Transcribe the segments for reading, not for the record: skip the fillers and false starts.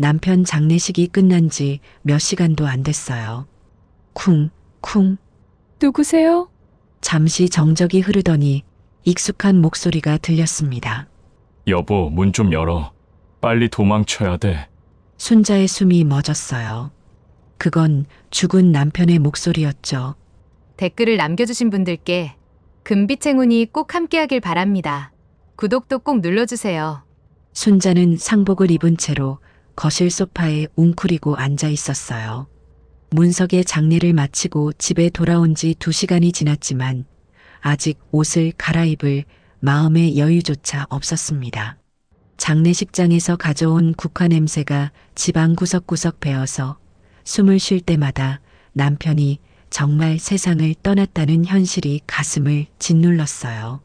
남편 장례식이 끝난 지 몇 시간도 안 됐어요. 쿵, 쿵. 누구세요? 잠시 정적이 흐르더니 익숙한 목소리가 들렸습니다. 여보, 문 좀 열어. 빨리 도망쳐야 돼. 순자의 숨이 멎었어요. 그건 죽은 남편의 목소리였죠. 댓글을 남겨주신 분들께 금빛 행운이 꼭 함께하길 바랍니다. 구독도 꼭 눌러주세요. 순자는 상복을 입은 채로 거실 소파에 웅크리고 앉아 있었어요. 문석의 장례를 마치고 집에 돌아온 지 2시간이 지났지만 아직 옷을 갈아입을 마음의 여유조차 없었습니다. 장례식장에서 가져온 국화 냄새가 집안 구석구석 배어서 숨을 쉴 때마다 남편이 정말 세상을 떠났다는 현실이 가슴을 짓눌렀어요.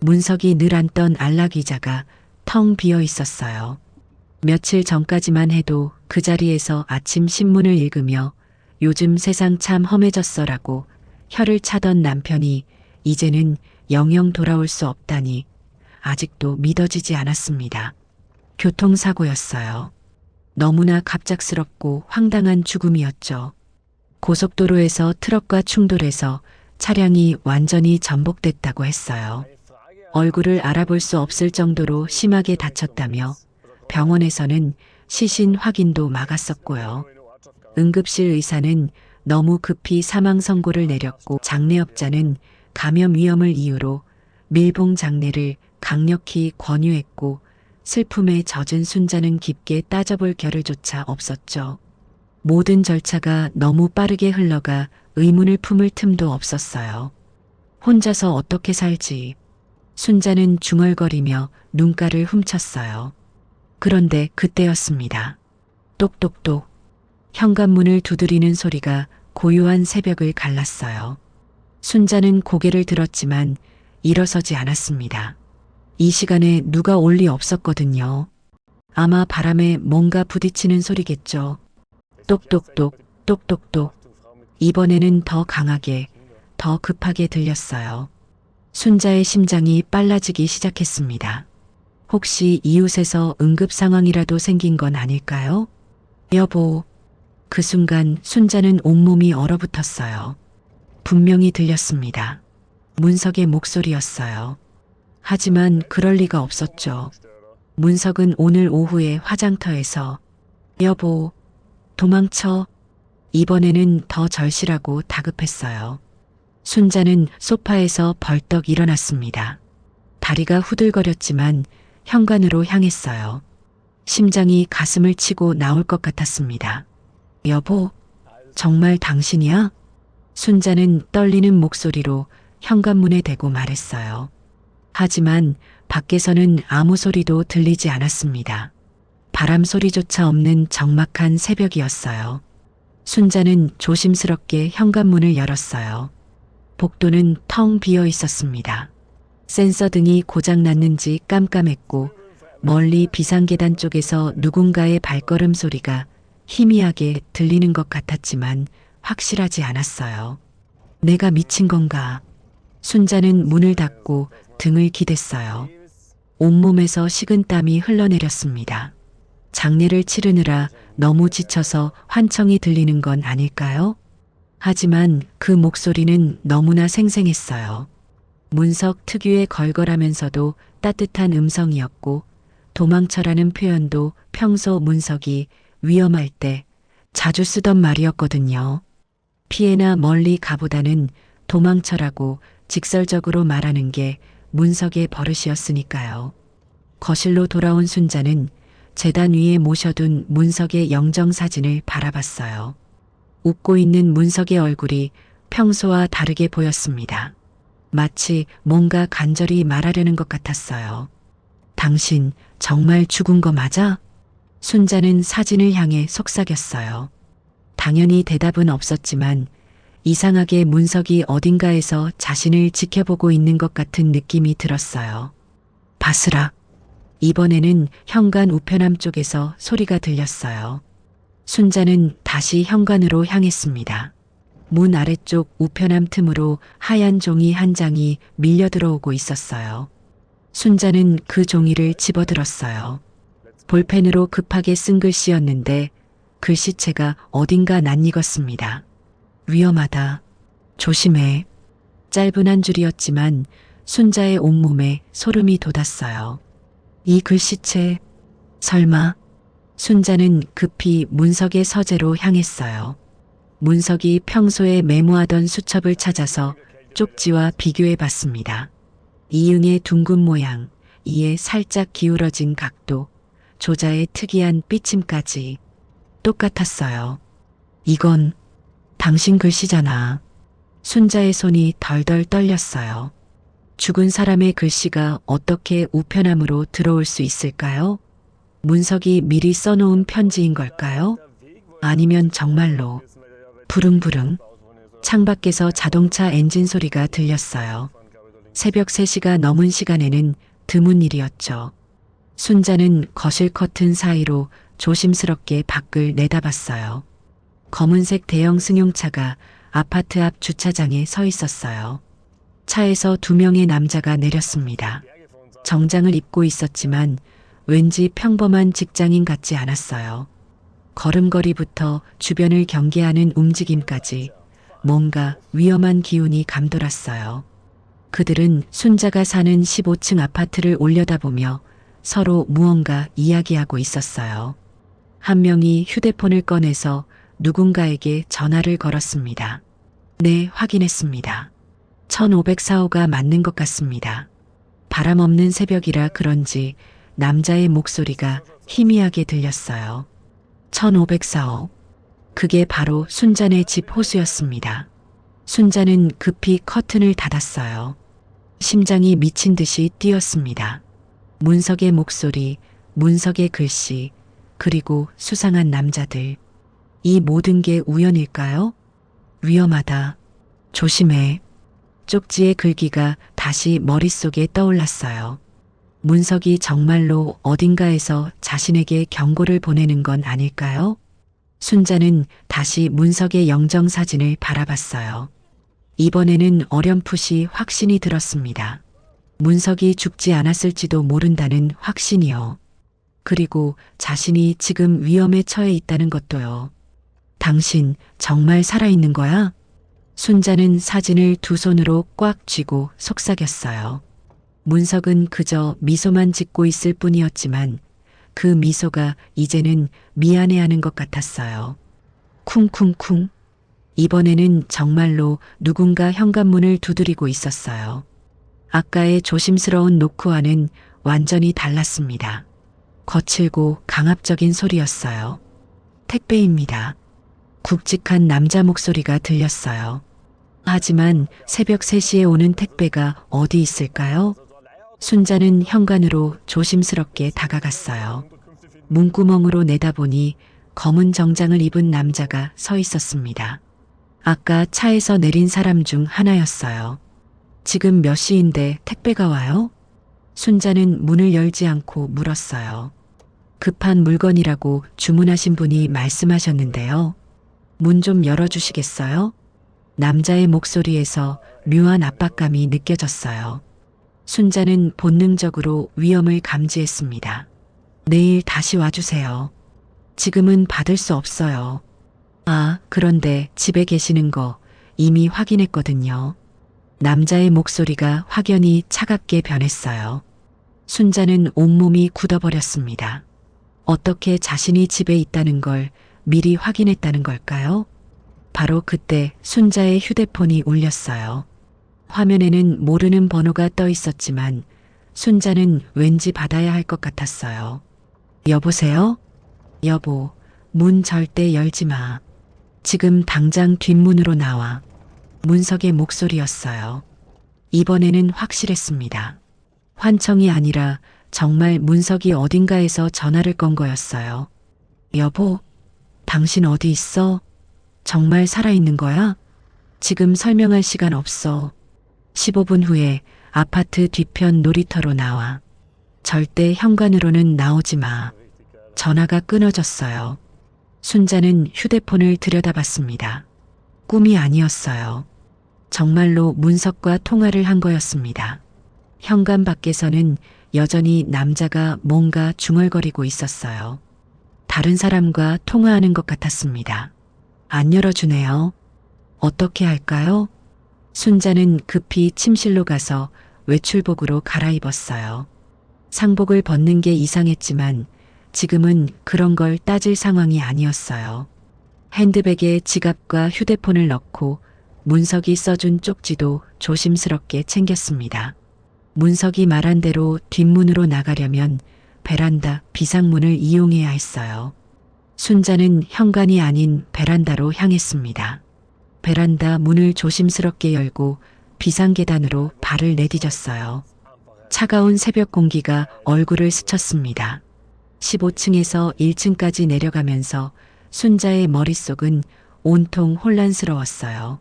문석이 늘 앉던 안락의자가 텅 비어 있었어요. 며칠 전까지만 해도 그 자리에서 아침 신문을 읽으며 요즘 세상 참 험해졌어라고 혀를 차던 남편이 이제는 영영 돌아올 수 없다니 아직도 믿어지지 않았습니다. 교통사고였어요. 너무나 갑작스럽고 황당한 죽음이었죠. 고속도로에서 트럭과 충돌해서 차량이 완전히 전복됐다고 했어요. 얼굴을 알아볼 수 없을 정도로 심하게 다쳤다며 병원에서는 시신 확인도 막았었고요. 응급실 의사는 너무 급히 사망 선고를 내렸고 장례업자는 감염 위험을 이유로 밀봉 장례를 강력히 권유했고 슬픔에 젖은 순자는 깊게 따져볼 겨를조차 없었죠. 모든 절차가 너무 빠르게 흘러가 의문을 품을 틈도 없었어요. 혼자서 어떻게 살지? 순자는 중얼거리며 눈가를 훔쳤어요. 그런데 그때였습니다. 똑똑똑. 현관문을 두드리는 소리가 고요한 새벽을 갈랐어요. 순자는 고개를 들었지만 일어서지 않았습니다. 이 시간에 누가 올 리 없었거든요. 아마 바람에 뭔가 부딪히는 소리겠죠. 똑똑똑, 똑똑똑. 이번에는 더 강하게, 더 급하게 들렸어요. 순자의 심장이 빨라지기 시작했습니다. 혹시 이웃에서 응급 상황이라도 생긴 건 아닐까요? 여보. 그 순간 순자는 온몸이 얼어붙었어요. 분명히 들렸습니다. 문석의 목소리였어요. 하지만 그럴 리가 없었죠. 문석은 오늘 오후에 화장터에서 여보, 도망쳐. 이번에는 더 절실하고 다급했어요. 순자는 소파에서 벌떡 일어났습니다. 다리가 후들거렸지만 현관으로 향했어요. 심장이 가슴을 치고 나올 것 같았습니다. 여보, 정말 당신이야? 순자는 떨리는 목소리로 현관문에 대고 말했어요. 하지만 밖에서는 아무 소리도 들리지 않았습니다. 바람 소리조차 없는 적막한 새벽이었어요. 순자는 조심스럽게 현관문을 열었어요. 복도는 텅 비어 있었습니다. 센서 등이 고장났는지 깜깜했고 멀리 비상계단 쪽에서 누군가의 발걸음 소리가 희미하게 들리는 것 같았지만 확실하지 않았어요. 내가 미친 건가? 순자는 문을 닫고 등을 기댔어요. 온몸에서 식은땀이 흘러내렸습니다. 장례를 치르느라 너무 지쳐서 환청이 들리는 건 아닐까요? 하지만 그 목소리는 너무나 생생했어요. 문석 특유의 걸걸하면서도 따뜻한 음성이었고 도망쳐라는 표현도 평소 문석이 위험할 때 자주 쓰던 말이었거든요. 피해나 멀리 가보다는 도망쳐라고 직설적으로 말하는 게 문석의 버릇이었으니까요. 거실로 돌아온 순자는 재단 위에 모셔둔 문석의 영정사진을 바라봤어요. 웃고 있는 문석의 얼굴이 평소와 다르게 보였습니다. 마치 뭔가 간절히 말하려는 것 같았어요. 당신 정말 죽은 거 맞아? 순자는 사진을 향해 속삭였어요. 당연히 대답은 없었지만 이상하게 문석이 어딘가에서 자신을 지켜보고 있는 것 같은 느낌이 들었어요. 바스락. 이번에는 현관 우편함 쪽에서 소리가 들렸어요. 순자는 다시 현관으로 향했습니다. 문 아래쪽 우편함 틈으로 하얀 종이 한 장이 밀려 들어오고 있었어요. 순자는 그 종이를 집어들었어요. 볼펜으로 급하게 쓴 글씨였는데 글씨체가 어딘가 낯익었습니다. 위험하다. 조심해. 짧은 한 줄이었지만 순자의 온몸에 소름이 돋았어요. 이 글씨체, 설마. 순자는 급히 문석의 서재로 향했어요. 문석이 평소에 메모하던 수첩을 찾아서 쪽지와 비교해 봤습니다. 이응의 둥근 모양, 이에 살짝 기울어진 각도, 조자의 특이한 삐침까지 똑같았어요. 이건 당신 글씨잖아. 순자의 손이 덜덜 떨렸어요. 죽은 사람의 글씨가 어떻게 우편함으로 들어올 수 있을까요? 문석이 미리 써놓은 편지인 걸까요? 아니면 정말로. 부릉부릉. 창밖에서 자동차 엔진 소리가 들렸어요. 새벽 3시가 넘은 시간에는 드문 일이었죠. 순자는 거실 커튼 사이로 조심스럽게 밖을 내다봤어요. 검은색 대형 승용차가 아파트 앞 주차장에 서 있었어요. 차에서 2명의 남자가 내렸습니다. 정장을 입고 있었지만 왠지 평범한 직장인 같지 않았어요. 걸음걸이부터 주변을 경계하는 움직임까지 뭔가 위험한 기운이 감돌았어요. 그들은 순자가 사는 15층 아파트를 올려다보며 서로 무언가 이야기하고 있었어요. 한 명이 휴대폰을 꺼내서 누군가에게 전화를 걸었습니다. 네, 확인했습니다. 1504호가 맞는 것 같습니다. 바람 없는 새벽이라 그런지 남자의 목소리가 희미하게 들렸어요. 1504호. 그게 바로 순자네 집 호수였습니다. 순자는 급히 커튼을 닫았어요. 심장이 미친 듯이 뛰었습니다. 문석의 목소리, 문석의 글씨, 그리고 수상한 남자들. 이 모든 게 우연일까요? 위험하다. 조심해. 쪽지의 글귀가 다시 머릿속에 떠올랐어요. 문석이 정말로 어딘가에서 자신에게 경고를 보내는 건 아닐까요? 순자는 다시 문석의 영정사진을 바라봤어요. 이번에는 어렴풋이 확신이 들었습니다. 문석이 죽지 않았을지도 모른다는 확신이요. 그리고 자신이 지금 위험에 처해 있다는 것도요. 당신 정말 살아있는 거야? 순자는 사진을 두 손으로 꽉 쥐고 속삭였어요. 문석은 그저 미소만 짓고 있을 뿐이었지만 그 미소가 이제는 미안해하는 것 같았어요. 쿵쿵쿵. 이번에는 정말로 누군가 현관문을 두드리고 있었어요. 아까의 조심스러운 노크와는 완전히 달랐습니다. 거칠고 강압적인 소리였어요. 택배입니다. 굵직한 남자 목소리가 들렸어요. 하지만 새벽 3시에 오는 택배가 어디 있을까요? 순자는 현관으로 조심스럽게 다가갔어요. 문구멍으로 내다보니 검은 정장을 입은 남자가 서 있었습니다. 아까 차에서 내린 사람 중 하나였어요. 지금 몇 시인데 택배가 와요? 순자는 문을 열지 않고 물었어요. 급한 물건이라고 주문하신 분이 말씀하셨는데요. 문 좀 열어주시겠어요? 남자의 목소리에서 묘한 압박감이 느껴졌어요. 순자는 본능적으로 위험을 감지했습니다. 내일 다시 와주세요. 지금은 받을 수 없어요. 아, 그런데 집에 계시는 거 이미 확인했거든요. 남자의 목소리가 확연히 차갑게 변했어요. 순자는 온몸이 굳어버렸습니다. 어떻게 자신이 집에 있다는 걸 미리 확인했다는 걸까요? 바로 그때 순자의 휴대폰이 울렸어요. 화면에는 모르는 번호가 떠 있었지만 순자는 왠지 받아야 할 것 같았어요. 여보세요? 여보, 문 절대 열지 마. 지금 당장 뒷문으로 나와. 문석의 목소리였어요. 이번에는 확실했습니다. 환청이 아니라 정말 문석이 어딘가에서 전화를 건 거였어요. 여보, 당신 어디 있어? 정말 살아있는 거야? 지금 설명할 시간 없어. 15분 후에 아파트 뒤편 놀이터로 나와. 절대 현관으로는 나오지 마. 전화가 끊어졌어요. 순자는 휴대폰을 들여다봤습니다. 꿈이 아니었어요. 정말로 문석과 통화를 한 거였습니다. 현관 밖에서는 여전히 남자가 뭔가 중얼거리고 있었어요. 다른 사람과 통화하는 것 같았습니다. 안 열어주네요. 어떻게 할까요? 순자는 급히 침실로 가서 외출복으로 갈아입었어요. 상복을 벗는 게 이상했지만 지금은 그런 걸 따질 상황이 아니었어요. 핸드백에 지갑과 휴대폰을 넣고 문석이 써준 쪽지도 조심스럽게 챙겼습니다. 문석이 말한 대로 뒷문으로 나가려면 베란다 비상문을 이용해야 했어요. 순자는 현관이 아닌 베란다로 향했습니다. 베란다 문을 조심스럽게 열고 비상계단으로 발을 내디뎠어요. 차가운 새벽 공기가 얼굴을 스쳤습니다. 15층에서 1층까지 내려가면서 순자의 머릿속은 온통 혼란스러웠어요.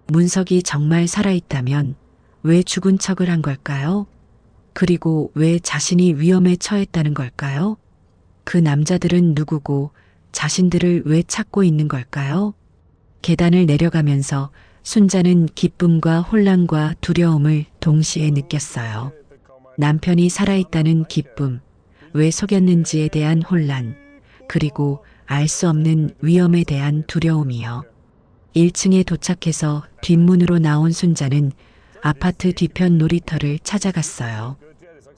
문석이 정말 살아있다면 왜 죽은 척을 한 걸까요? 그리고 왜 자신이 위험에 처했다는 걸까요? 그 남자들은 누구고 자신들을 왜 찾고 있는 걸까요? 계단을 내려가면서 순자는 기쁨과 혼란과 두려움을 동시에 느꼈어요. 남편이 살아있다는 기쁨, 왜 속였는지에 대한 혼란, 그리고 알 수 없는 위험에 대한 두려움이요. 1층에 도착해서 뒷문으로 나온 순자는 아파트 뒤편 놀이터를 찾아갔어요.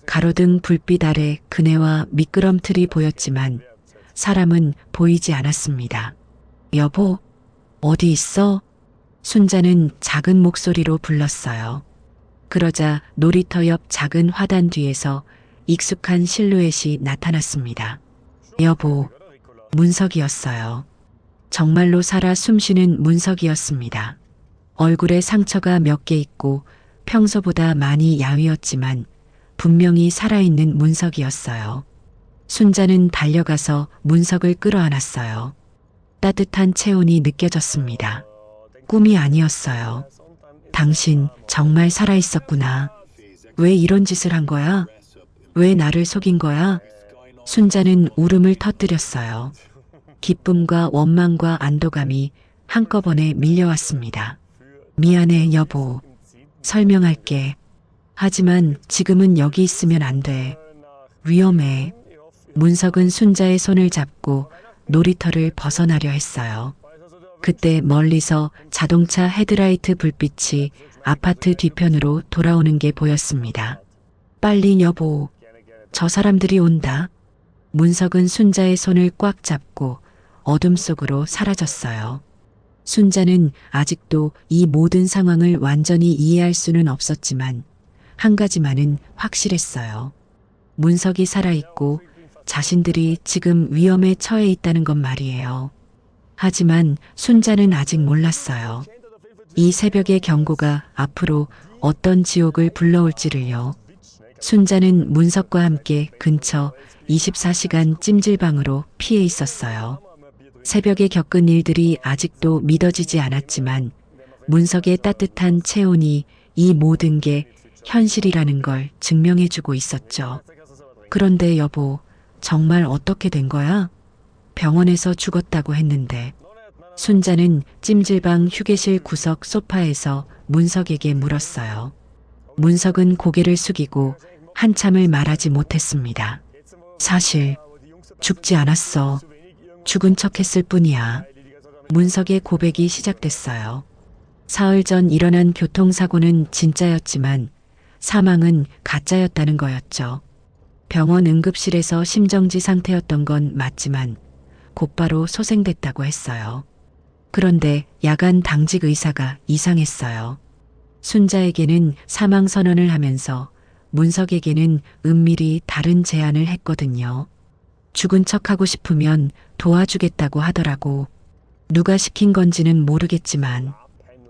가로등 불빛 아래 그네와 미끄럼틀이 보였지만 사람은 보이지 않았습니다. 여보, 어디 있어? 순자는 작은 목소리로 불렀어요. 그러자 놀이터 옆 작은 화단 뒤에서 익숙한 실루엣이 나타났습니다. 여보, 문석이었어요. 정말로 살아 숨쉬는 문석이었습니다. 얼굴에 상처가 몇 개 있고 평소보다 많이 야위었지만 분명히 살아있는 문석이었어요. 순자는 달려가서 문석을 끌어안았어요. 따뜻한 체온이 느껴졌습니다. 꿈이 아니었어요. 당신 정말 살아있었구나. 왜 이런 짓을 한 거야? 왜 나를 속인 거야? 순자는 울음을 터뜨렸어요. 기쁨과 원망과 안도감이 한꺼번에 밀려왔습니다. 미안해, 여보. 설명할게. 하지만 지금은 여기 있으면 안 돼. 위험해. 문석은 순자의 손을 잡고 놀이터를 벗어나려 했어요. 그때 멀리서 자동차 헤드라이트 불빛이 아파트 뒤편으로 돌아오는 게 보였습니다. 빨리 여보. 저 사람들이 온다. 문석은 순자의 손을 꽉 잡고 어둠 속으로 사라졌어요. 순자는 아직도 이 모든 상황을 완전히 이해할 수는 없었지만 한 가지만은 확실했어요. 문석이 살아있고 자신들이 지금 위험에 처해 있다는 것 말이에요. 하지만 순자는 아직 몰랐어요. 이 새벽의 경고가 앞으로 어떤 지옥을 불러올지를요. 순자는 문석과 함께 근처 24시간 찜질방으로 피해 있었어요. 새벽에 겪은 일들이 아직도 믿어지지 않았지만 문석의 따뜻한 체온이 이 모든 게 현실이라는 걸 증명해주고 있었죠. 그런데 여보, 정말 어떻게 된 거야? 병원에서 죽었다고 했는데. 순자는 찜질방 휴게실 구석 소파에서 문석에게 물었어요. 문석은 고개를 숙이고 한참을 말하지 못했습니다. 사실 죽지 않았어. 죽은 척했을 뿐이야. 문석의 고백이 시작됐어요. 사흘 전 일어난 교통사고는 진짜였지만 사망은 가짜였다는 거였죠. 병원 응급실에서 심정지 상태였던 건 맞지만 곧바로 소생됐다고 했어요. 그런데 야간 당직 의사가 이상했어요. 순자에게는 사망 선언을 하면서 문석에게는 은밀히 다른 제안을 했거든요. 죽은 척하고 싶으면 도와주겠다고 하더라고. 누가 시킨 건지는 모르겠지만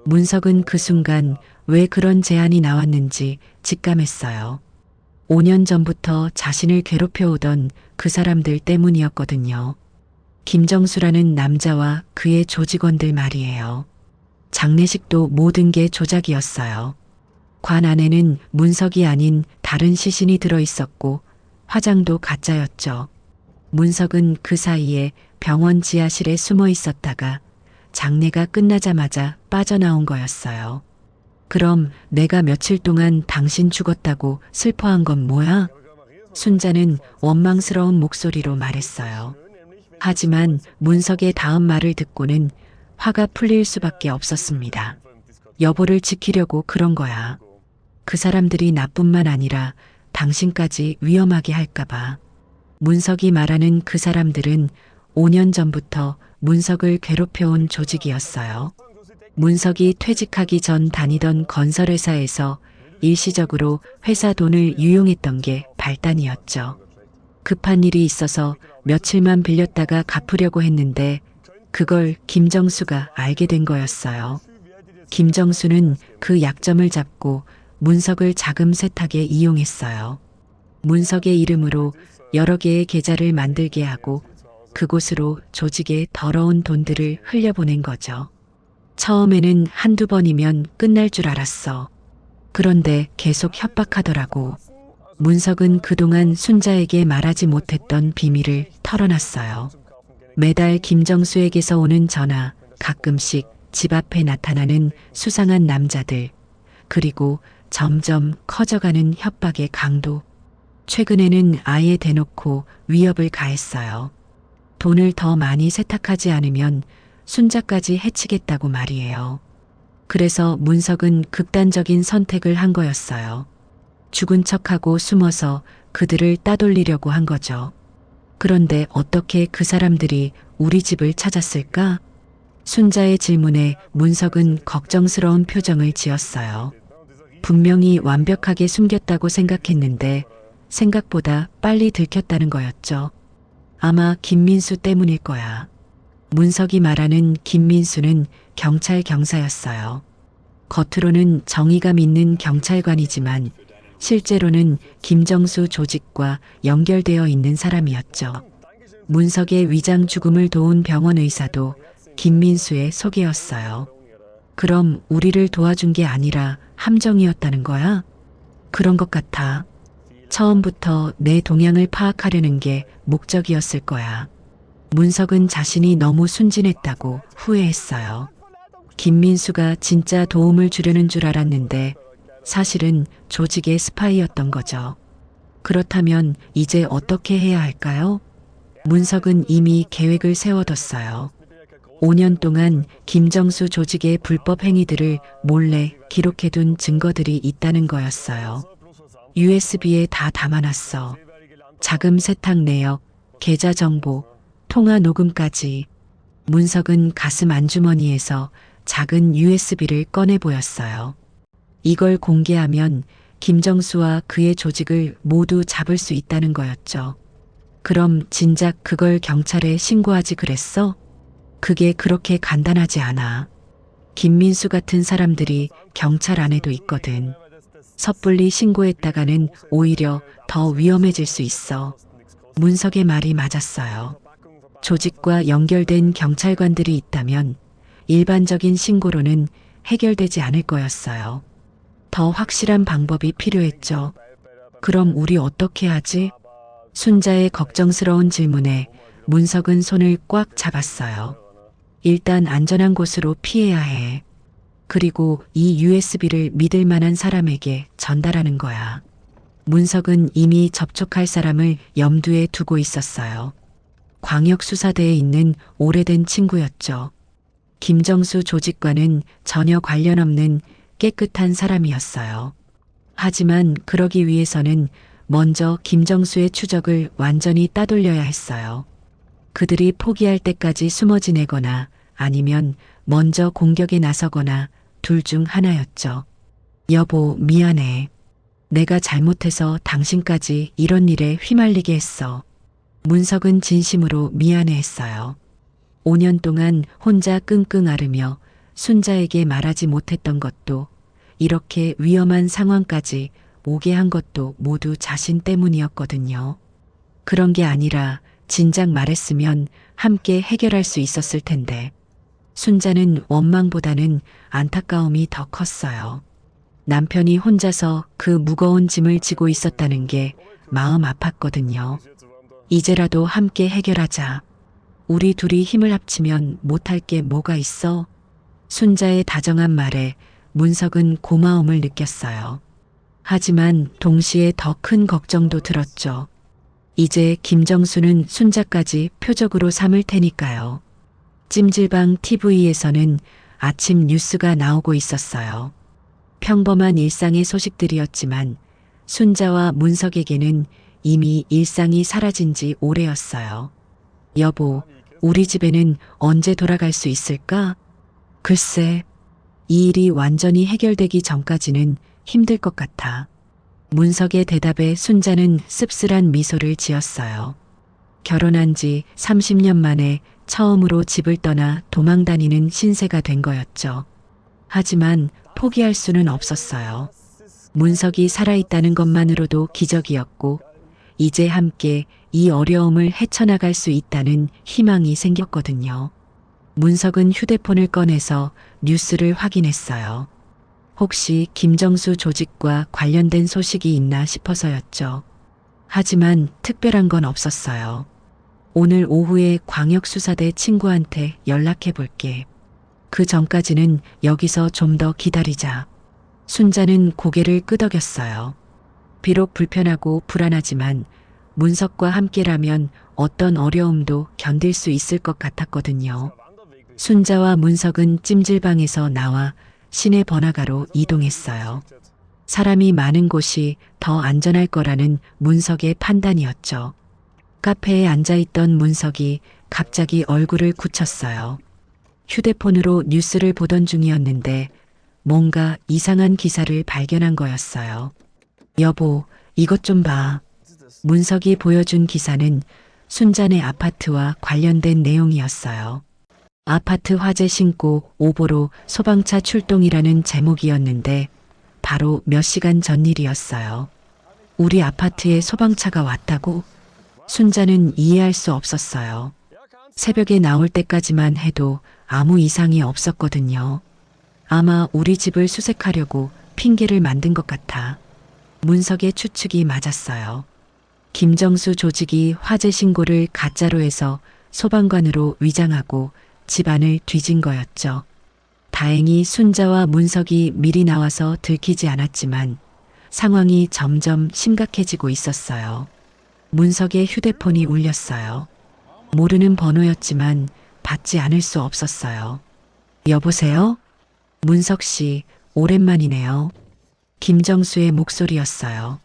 문석은 그 순간 왜 그런 제안이 나왔는지 직감했어요. 5년 전부터 자신을 괴롭혀오던 그 사람들 때문이었거든요. 김정수라는 남자와 그의 조직원들 말이에요. 장례식도 모든 게 조작이었어요. 관 안에는 문석이 아닌 다른 시신이 들어있었고 화장도 가짜였죠. 문석은 그 사이에 병원 지하실에 숨어 있었다가 장례가 끝나자마자 빠져나온 거였어요. 그럼 내가 며칠 동안 당신 죽었다고 슬퍼한 건 뭐야? 순자는 원망스러운 목소리로 말했어요. 하지만 문석의 다음 말을 듣고는 화가 풀릴 수밖에 없었습니다. 여보를 지키려고 그런 거야. 그 사람들이 나뿐만 아니라 당신까지 위험하게 할까봐. 문석이 말하는 그 사람들은 5년 전부터 문석을 괴롭혀온 조직이었어요. 문석이 퇴직하기 전 다니던 건설회사에서 일시적으로 회사 돈을 유용했던 게 발단이었죠. 급한 일이 있어서 며칠만 빌렸다가 갚으려고 했는데 그걸 김정수가 알게 된 거였어요. 김정수는 그 약점을 잡고 문석을 자금 세탁에 이용했어요. 문석의 이름으로 여러 개의 계좌를 만들게 하고 그곳으로 조직의 더러운 돈들을 흘려보낸 거죠. 처음에는 한두 번이면 끝날 줄 알았어. 그런데 계속 협박하더라고. 문석은 그동안 순자에게 말하지 못했던 비밀을 털어놨어요. 매달 김정수에게서 오는 전화, 가끔씩 집 앞에 나타나는 수상한 남자들, 그리고 점점 커져가는 협박의 강도. 최근에는 아예 대놓고 위협을 가했어요. 돈을 더 많이 세탁하지 않으면 순자까지 해치겠다고 말이에요. 그래서 문석은 극단적인 선택을 한 거였어요. 죽은 척하고 숨어서 그들을 따돌리려고 한 거죠. 그런데 어떻게 그 사람들이 우리 집을 찾았을까? 순자의 질문에 문석은 걱정스러운 표정을 지었어요. 분명히 완벽하게 숨겼다고 생각했는데 생각보다 빨리 들켰다는 거였죠. 아마 김민수 때문일 거야. 문석이 말하는 김민수는 경찰 경사였어요. 겉으로는 정의감 있는 경찰관이지만 실제로는 김정수 조직과 연결되어 있는 사람이었죠. 문석의 위장 죽음을 도운 병원 의사도 김민수의 소개였어요. 그럼 우리를 도와준 게 아니라 함정이었다는 거야? 그런 것 같아. 처음부터 내 동향을 파악하려는 게 목적이었을 거야. 문석은 자신이 너무 순진했다고 후회했어요. 김민수가 진짜 도움을 주려는 줄 알았는데 사실은 조직의 스파이였던 거죠. 그렇다면 이제 어떻게 해야 할까요? 문석은 이미 계획을 세워뒀어요. 5년 동안 김정수 조직의 불법 행위들을 몰래 기록해둔 증거들이 있다는 거였어요. USB에 다 담아놨어. 자금 세탁 내역, 계좌 정보, 통화 녹음까지. 문석은 가슴 안주머니에서 작은 USB를 꺼내 보였어요. 이걸 공개하면 김정수와 그의 조직을 모두 잡을 수 있다는 거였죠. 그럼 진작 그걸 경찰에 신고하지 그랬어? 그게 그렇게 간단하지 않아. 김민수 같은 사람들이 경찰 안에도 있거든. 섣불리 신고했다가는 오히려 더 위험해질 수 있어. 문석의 말이 맞았어요. 조직과 연결된 경찰관들이 있다면 일반적인 신고로는 해결되지 않을 거였어요. 더 확실한 방법이 필요했죠. 그럼 우리 어떻게 하지? 순자의 걱정스러운 질문에 문석은 손을 꽉 잡았어요. 일단 안전한 곳으로 피해야 해. 그리고 이 USB를 믿을 만한 사람에게 전달하는 거야. 문석은 이미 접촉할 사람을 염두에 두고 있었어요. 광역수사대에 있는 오래된 친구였죠. 김정수 조직과는 전혀 관련 없는 깨끗한 사람이었어요. 하지만 그러기 위해서는 먼저 김정수의 추적을 완전히 따돌려야 했어요. 그들이 포기할 때까지 숨어 지내거나 아니면 먼저 공격에 나서거나 둘 중 하나였죠. 여보, 미안해. 내가 잘못해서 당신까지 이런 일에 휘말리게 했어. 문석은 진심으로 미안해했어요. 5년 동안 혼자 끙끙 앓으며 순자에게 말하지 못했던 것도 이렇게 위험한 상황까지 오게 한 것도 모두 자신 때문이었거든요. 그런 게 아니라 진작 말했으면 함께 해결할 수 있었을 텐데. 순자는 원망보다는 안타까움이 더 컸어요. 남편이 혼자서 그 무거운 짐을 지고 있었다는 게 마음 아팠거든요. 이제라도 함께 해결하자. 우리 둘이 힘을 합치면 못할 게 뭐가 있어? 순자의 다정한 말에 문석은 고마움을 느꼈어요. 하지만 동시에 더 큰 걱정도 들었죠. 이제 김정수는 순자까지 표적으로 삼을 테니까요. 찜질방 TV에서는 아침 뉴스가 나오고 있었어요. 평범한 일상의 소식들이었지만 순자와 문석에게는 이미 일상이 사라진 지 오래였어요. 여보, 우리 집에는 언제 돌아갈 수 있을까? 글쎄, 이 일이 완전히 해결되기 전까지는 힘들 것 같아. 문석의 대답에 순자는 씁쓸한 미소를 지었어요. 결혼한 지 30년 만에 처음으로 집을 떠나 도망 다니는 신세가 된 거였죠. 하지만 포기할 수는 없었어요. 문석이 살아있다는 것만으로도 기적이었고, 이제 함께 이 어려움을 헤쳐나갈 수 있다는 희망이 생겼거든요. 문석은 휴대폰을 꺼내서 뉴스를 확인했어요. 혹시 김정수 조직과 관련된 소식이 있나 싶어서였죠. 하지만 특별한 건 없었어요. 오늘 오후에 광역수사대 친구한테 연락해 볼게. 그 전까지는 여기서 좀 더 기다리자. 순자는 고개를 끄덕였어요. 비록 불편하고 불안하지만 문석과 함께라면 어떤 어려움도 견딜 수 있을 것 같았거든요. 순자와 문석은 찜질방에서 나와 시내 번화가로 이동했어요. 사람이 많은 곳이 더 안전할 거라는 문석의 판단이었죠. 카페에 앉아있던 문석이 갑자기 얼굴을 굳혔어요. 휴대폰으로 뉴스를 보던 중이었는데 뭔가 이상한 기사를 발견한 거였어요. 여보, 이것 좀 봐. 문석이 보여준 기사는 순자네 아파트와 관련된 내용이었어요. 아파트 화재 신고 오보로 소방차 출동이라는 제목이었는데 바로 몇 시간 전 일이었어요. 우리 아파트에 소방차가 왔다고? 순자는 이해할 수 없었어요. 새벽에 나올 때까지만 해도 아무 이상이 없었거든요. 아마 우리 집을 수색하려고 핑계를 만든 것 같아. 문석의 추측이 맞았어요. 김정수 조직이 화재 신고를 가짜로 해서 소방관으로 위장하고 집안을 뒤진 거였죠. 다행히 순자와 문석이 미리 나와서 들키지 않았지만 상황이 점점 심각해지고 있었어요. 문석의 휴대폰이 울렸어요. 모르는 번호였지만 받지 않을 수 없었어요. 여보세요? 문석 씨, 오랜만이네요. 김정수의 목소리였어요.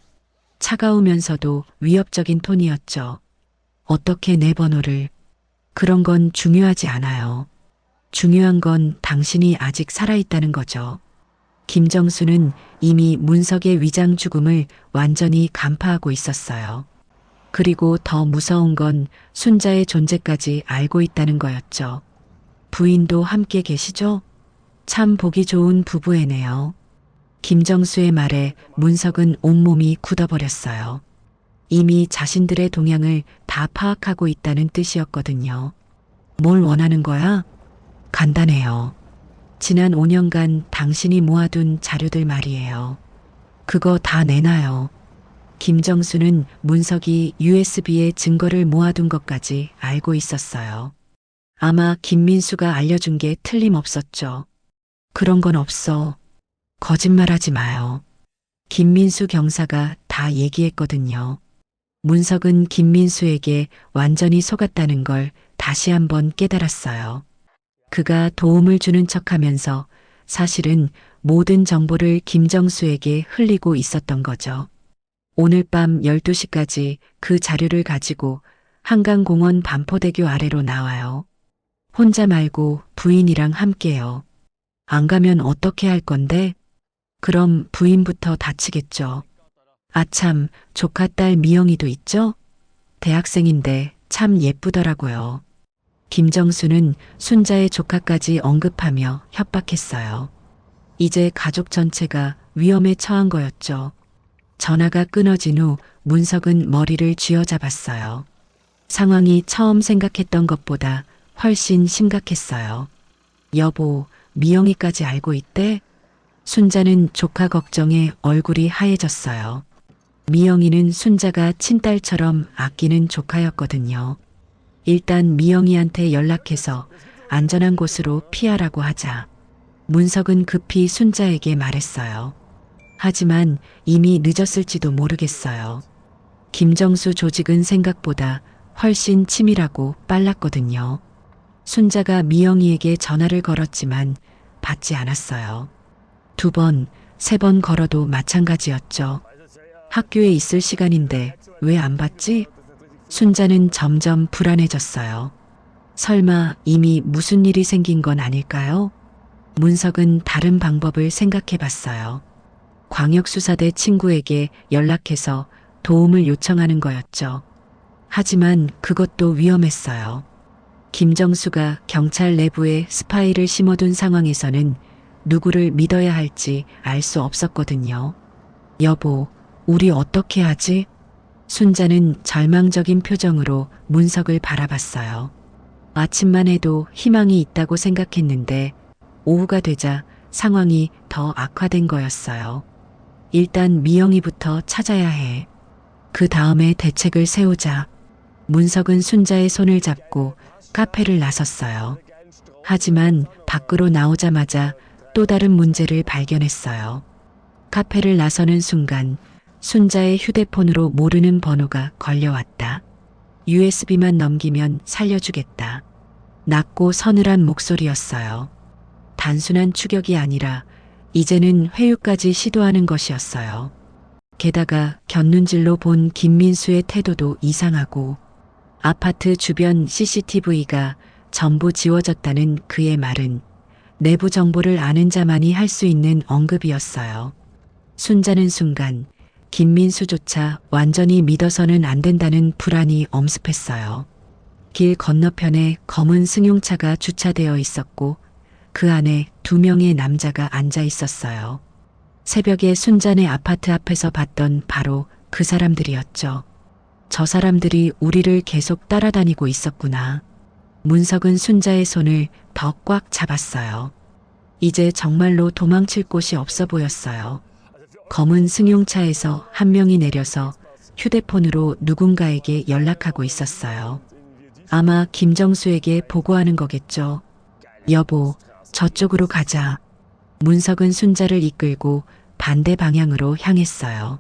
차가우면서도 위협적인 톤이었죠. 어떻게 내 번호를? 그런 건 중요하지 않아요. 중요한 건 당신이 아직 살아있다는 거죠. 김정수는 이미 문석의 위장 죽음을 완전히 간파하고 있었어요. 그리고 더 무서운 건 순자의 존재까지 알고 있다는 거였죠. 부인도 함께 계시죠? 참 보기 좋은 부부애네요. 김정수의 말에 문석은 온몸이 굳어버렸어요. 이미 자신들의 동향을 다 파악하고 있다는 뜻이었거든요. 뭘 원하는 거야? 간단해요. 지난 5년간 당신이 모아둔 자료들 말이에요. 그거 다 내놔요. 김정수는 문석이 USB에 증거를 모아둔 것까지 알고 있었어요. 아마 김민수가 알려준 게 틀림없었죠. 그런 건 없어. 거짓말하지 마요. 김민수 경사가 다 얘기했거든요. 문석은 김민수에게 완전히 속았다는 걸 다시 한번 깨달았어요. 그가 도움을 주는 척하면서 사실은 모든 정보를 김정수에게 흘리고 있었던 거죠. 오늘 밤 12시까지 그 자료를 가지고 한강공원 반포대교 아래로 나와요. 혼자 말고 부인이랑 함께요. 안 가면 어떻게 할 건데? 그럼 부인부터 다치겠죠. 아참, 조카 딸 미영이도 있죠? 대학생인데 참 예쁘더라고요. 김정수는 순자의 조카까지 언급하며 협박했어요. 이제 가족 전체가 위험에 처한 거였죠. 전화가 끊어진 후 문석은 머리를 쥐어잡았어요. 상황이 처음 생각했던 것보다 훨씬 심각했어요. 여보, 미영이까지 알고 있대? 순자는 조카 걱정에 얼굴이 하얘졌어요. 미영이는 순자가 친딸처럼 아끼는 조카였거든요. 일단 미영이한테 연락해서 안전한 곳으로 피하라고 하자. 문석은 급히 순자에게 말했어요. 하지만 이미 늦었을지도 모르겠어요. 김정수 조직은 생각보다 훨씬 치밀하고 빨랐거든요. 순자가 미영이에게 전화를 걸었지만 받지 않았어요. 2번, 3번 걸어도 마찬가지였죠. 학교에 있을 시간인데 왜 안 받지? 순자는 점점 불안해졌어요. 설마 이미 무슨 일이 생긴 건 아닐까요? 문석은 다른 방법을 생각해 봤어요. 광역수사대 친구에게 연락해서 도움을 요청하는 거였죠. 하지만 그것도 위험했어요. 김정수가 경찰 내부에 스파이를 심어둔 상황에서는 누구를 믿어야 할지 알 수 없었거든요. 여보, 우리 어떻게 하지? 순자는 절망적인 표정으로 문석을 바라봤어요. 아침만 해도 희망이 있다고 생각했는데 오후가 되자 상황이 더 악화된 거였어요. 일단 미영이부터 찾아야 해. 그 다음에 대책을 세우자. 문석은 순자의 손을 잡고 카페를 나섰어요. 하지만 밖으로 나오자마자 또 다른 문제를 발견했어요. 카페를 나서는 순간 순자의 휴대폰으로 모르는 번호가 걸려왔다. USB만 넘기면 살려주겠다. 낮고 서늘한 목소리였어요. 단순한 추격이 아니라 이제는 회유까지 시도하는 것이었어요. 게다가 곁눈질로 본 김민수의 태도도 이상하고 아파트 주변 CCTV가 전부 지워졌다는 그의 말은 내부 정보를 아는 자만이 할 수 있는 언급이었어요. 순자는 순간 김민수조차 완전히 믿어서는 안 된다는 불안이 엄습했어요. 길 건너편에 검은 승용차가 주차되어 있었고 그 안에 2명의 남자가 앉아 있었어요. 새벽에 순자네 아파트 앞에서 봤던 바로 그 사람들이었죠. 저 사람들이 우리를 계속 따라다니고 있었구나. 문석은 순자의 손을 더 꽉 잡았어요. 이제 정말로 도망칠 곳이 없어 보였어요. 검은 승용차에서 한 명이 내려서 휴대폰으로 누군가에게 연락하고 있었어요. 아마 김정수에게 보고하는 거겠죠. 여보, 저쪽으로 가자. 문석은 순자를 이끌고 반대 방향으로 향했어요.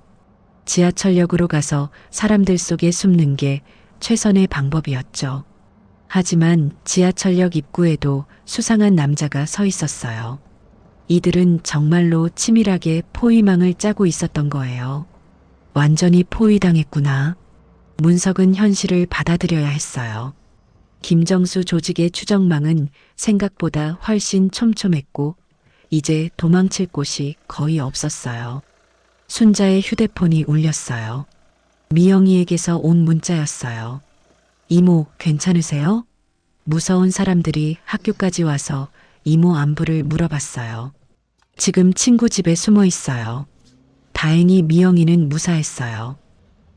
지하철역으로 가서 사람들 속에 숨는 게 최선의 방법이었죠. 하지만 지하철역 입구에도 수상한 남자가 서 있었어요. 이들은 정말로 치밀하게 포위망을 짜고 있었던 거예요. 완전히 포위당했구나. 문석은 현실을 받아들여야 했어요. 김정수 조직의 추적망은 생각보다 훨씬 촘촘했고 이제 도망칠 곳이 거의 없었어요. 순자의 휴대폰이 울렸어요. 미영이에게서 온 문자였어요. 이모, 괜찮으세요? 무서운 사람들이 학교까지 와서 이모 안부를 물어봤어요. 지금 친구 집에 숨어 있어요. 다행히 미영이는 무사했어요.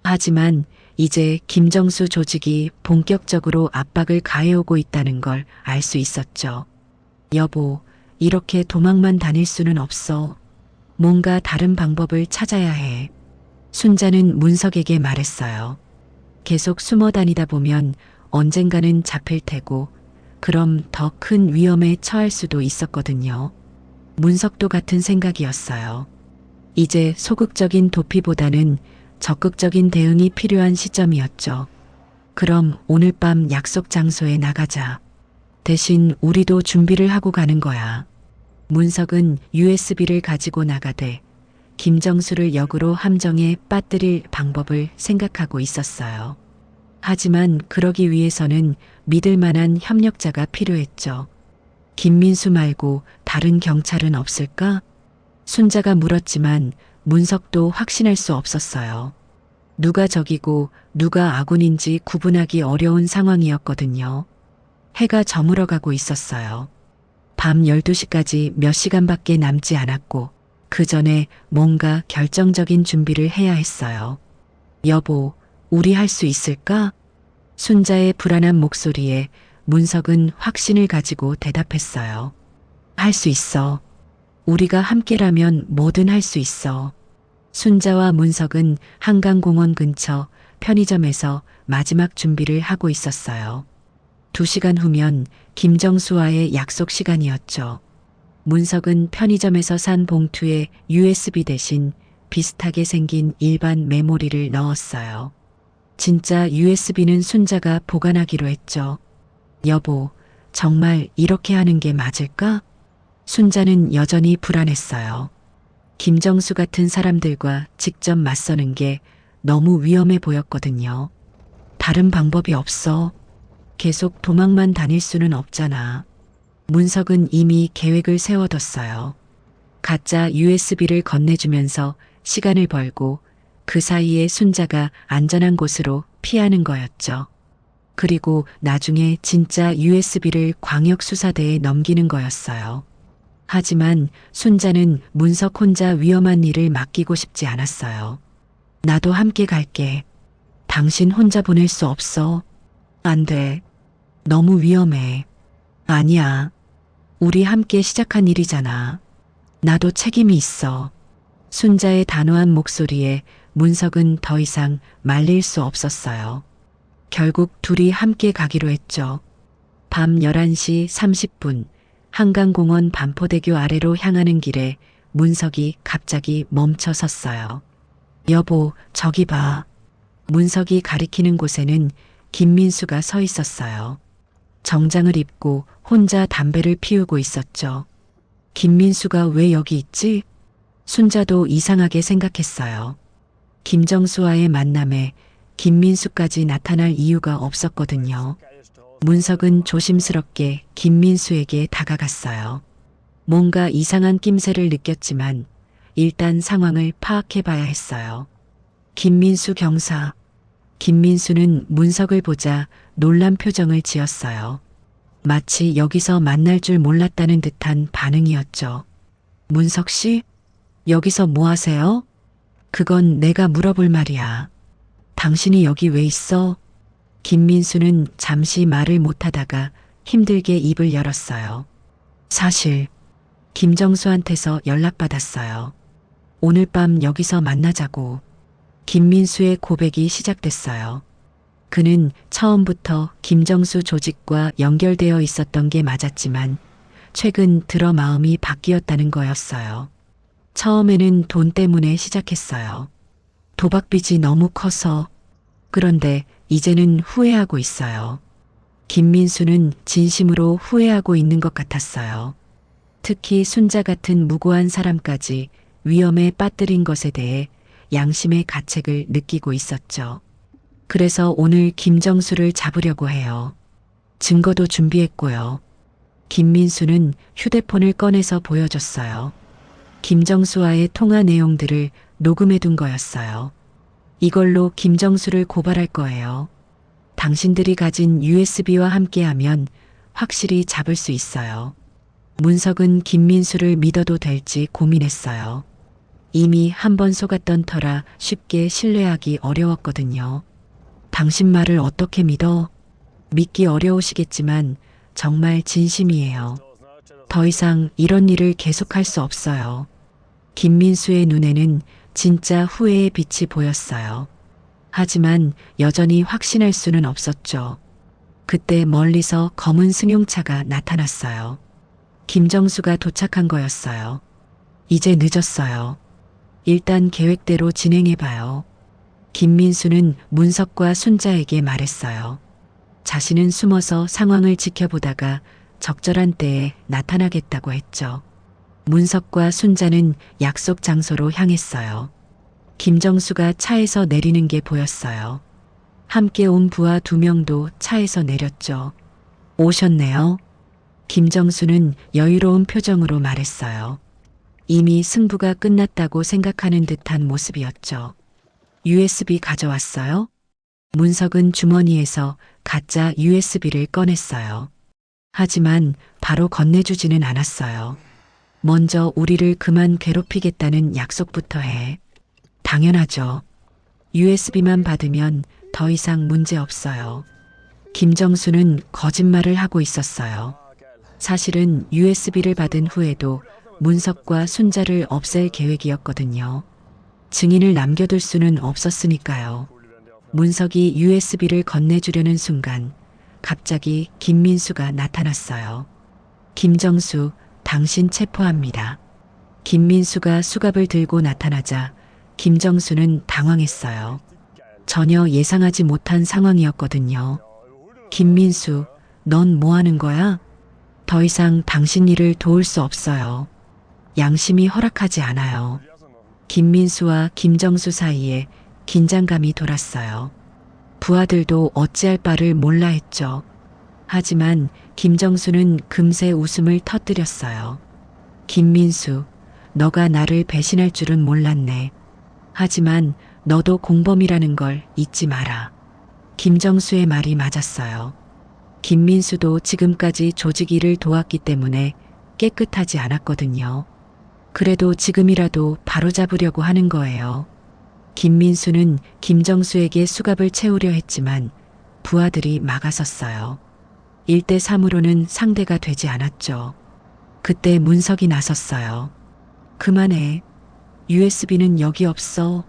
하지만 이제 김정수 조직이 본격적으로 압박을 가해오고 있다는 걸 알 수 있었죠. 여보, 이렇게 도망만 다닐 수는 없어. 뭔가 다른 방법을 찾아야 해. 순자는 문석에게 말했어요. 계속 숨어 다니다 보면 언젠가는 잡힐 테고 그럼 더 큰 위험에 처할 수도 있었거든요. 문석도 같은 생각이었어요. 이제 소극적인 도피보다는 적극적인 대응이 필요한 시점이었죠. 그럼 오늘 밤 약속 장소에 나가자. 대신 우리도 준비를 하고 가는 거야. 문석은 USB를 가지고 나가되 김정수를 역으로 함정에 빠뜨릴 방법을 생각하고 있었어요. 하지만 그러기 위해서는 믿을 만한 협력자가 필요했죠. 김민수 말고 다른 경찰은 없을까? 순자가 물었지만 문석도 확신할 수 없었어요. 누가 적이고 누가 아군인지 구분하기 어려운 상황이었거든요. 해가 저물어가고 있었어요. 밤 12시까지 몇 시간밖에 남지 않았고 그 전에 뭔가 결정적인 준비를 해야 했어요. 여보, 우리 할 수 있을까? 순자의 불안한 목소리에 문석은 확신을 가지고 대답했어요. 할 수 있어. 우리가 함께라면 뭐든 할 수 있어. 순자와 문석은 한강공원 근처 편의점에서 마지막 준비를 하고 있었어요. 2시간 후면 김정수와의 약속 시간이었죠. 문석은 편의점에서 산 봉투에 USB 대신 비슷하게 생긴 일반 메모리를 넣었어요. 진짜 USB는 순자가 보관하기로 했죠. 여보, 정말 이렇게 하는 게 맞을까? 순자는 여전히 불안했어요. 김정수 같은 사람들과 직접 맞서는 게 너무 위험해 보였거든요. 다른 방법이 없어. 계속 도망만 다닐 수는 없잖아. 문석은 이미 계획을 세워뒀어요. 가짜 USB를 건네주면서 시간을 벌고 그 사이에 순자가 안전한 곳으로 피하는 거였죠. 그리고 나중에 진짜 USB를 광역수사대에 넘기는 거였어요. 하지만 순자는 문석 혼자 위험한 일을 맡기고 싶지 않았어요. 나도 함께 갈게. 당신 혼자 보낼 수 없어. 안 돼. 너무 위험해. 아니야. 우리 함께 시작한 일이잖아. 나도 책임이 있어. 순자의 단호한 목소리에 문석은 더 이상 말릴 수 없었어요. 결국 둘이 함께 가기로 했죠. 밤 11시 30분 한강공원 반포대교 아래로 향하는 길에 문석이 갑자기 멈춰 섰어요. 여보, 저기 봐. 문석이 가리키는 곳에는 김민수가 서 있었어요. 정장을 입고 혼자 담배를 피우고 있었죠. 김민수가 왜 여기 있지? 순자도 이상하게 생각했어요. 김정수와의 만남에 김민수까지 나타날 이유가 없었거든요. 문석은 조심스럽게 김민수에게 다가갔어요. 뭔가 이상한 낌새를 느꼈지만 일단 상황을 파악해 봐야 했어요. 김민수 경사. 김민수는 문석을 보자 놀란 표정을 지었어요. 마치 여기서 만날 줄 몰랐다는 듯한 반응이었죠. 문석 씨? 여기서 뭐 하세요? 그건 내가 물어볼 말이야. 당신이 여기 왜 있어? 김민수는 잠시 말을 못하다가 힘들게 입을 열었어요. 사실 김정수한테서 연락받았어요. 오늘 밤 여기서 만나자고. 김민수의 고백이 시작됐어요. 그는 처음부터 김정수 조직과 연결되어 있었던 게 맞았지만 최근 들어 마음이 바뀌었다는 거였어요. 처음에는 돈 때문에 시작했어요. 도박빚이 너무 커서. 그런데 이제는 후회하고 있어요. 김민수는 진심으로 후회하고 있는 것 같았어요. 특히 순자 같은 무고한 사람까지 위험에 빠뜨린 것에 대해 양심의 가책을 느끼고 있었죠. 그래서 오늘 김정수를 잡으려고 해요. 증거도 준비했고요. 김민수는 휴대폰을 꺼내서 보여줬어요. 김정수와의 통화 내용들을 녹음해둔 거였어요. 이걸로 김정수를 고발할 거예요. 당신들이 가진 USB와 함께하면 확실히 잡을 수 있어요. 문석은 김민수를 믿어도 될지 고민했어요. 이미 한 번 속았던 터라 쉽게 신뢰하기 어려웠거든요. 당신 말을 어떻게 믿어? 믿기 어려우시겠지만 정말 진심이에요. 더 이상 이런 일을 계속할 수 없어요. 김민수의 눈에는 진짜 후회의 빛이 보였어요. 하지만 여전히 확신할 수는 없었죠. 그때 멀리서 검은 승용차가 나타났어요. 김정수가 도착한 거였어요. 이제 늦었어요. 일단 계획대로 진행해봐요. 김민수는 문석과 순자에게 말했어요. 자신은 숨어서 상황을 지켜보다가 적절한 때에 나타나겠다고 했죠. 문석과 순자는 약속 장소로 향했어요. 김정수가 차에서 내리는 게 보였어요. 함께 온 부하 2명도 차에서 내렸죠. 오셨네요. 김정수는 여유로운 표정으로 말했어요. 이미 승부가 끝났다고 생각하는 듯한 모습이었죠. USB 가져왔어요? 문석은 주머니에서 가짜 USB를 꺼냈어요. 하지만 바로 건네주지는 않았어요. 먼저 우리를 그만 괴롭히겠다는 약속부터 해. 당연하죠. USB만 받으면 더 이상 문제 없어요. 김정수는 거짓말을 하고 있었어요. 사실은 USB를 받은 후에도 문석과 순자를 없앨 계획이었거든요. 증인을 남겨둘 수는 없었으니까요. 문석이 USB를 건네주려는 순간 갑자기 김민수가 나타났어요. 김정수, 당신 체포합니다. 김민수가 수갑을 들고 나타나자 김정수는 당황했어요. 전혀 예상하지 못한 상황이었거든요. 김민수, 넌 뭐 하는 거야? 더 이상 당신 일을 도울 수 없어요. 양심이 허락하지 않아요. 김민수와 김정수 사이에 긴장감이 돌았어요. 부하들도 어찌할 바를 몰라 했죠. 하지만 김정수는 금세 웃음을 터뜨렸어요. 김민수, 너가 나를 배신할 줄은 몰랐네. 하지만 너도 공범이라는 걸 잊지 마라. 김정수의 말이 맞았어요. 김민수도 지금까지 조직 일을 도왔기 때문에 깨끗하지 않았거든요. 그래도 지금이라도 바로잡으려고 하는 거예요. 김민수는 김정수에게 수갑을 채우려 했지만 부하들이 막아섰어요. 1대3으로는 상대가 되지 않았죠. 그때 문석이 나섰어요. 그만해. USB는 여기 없어.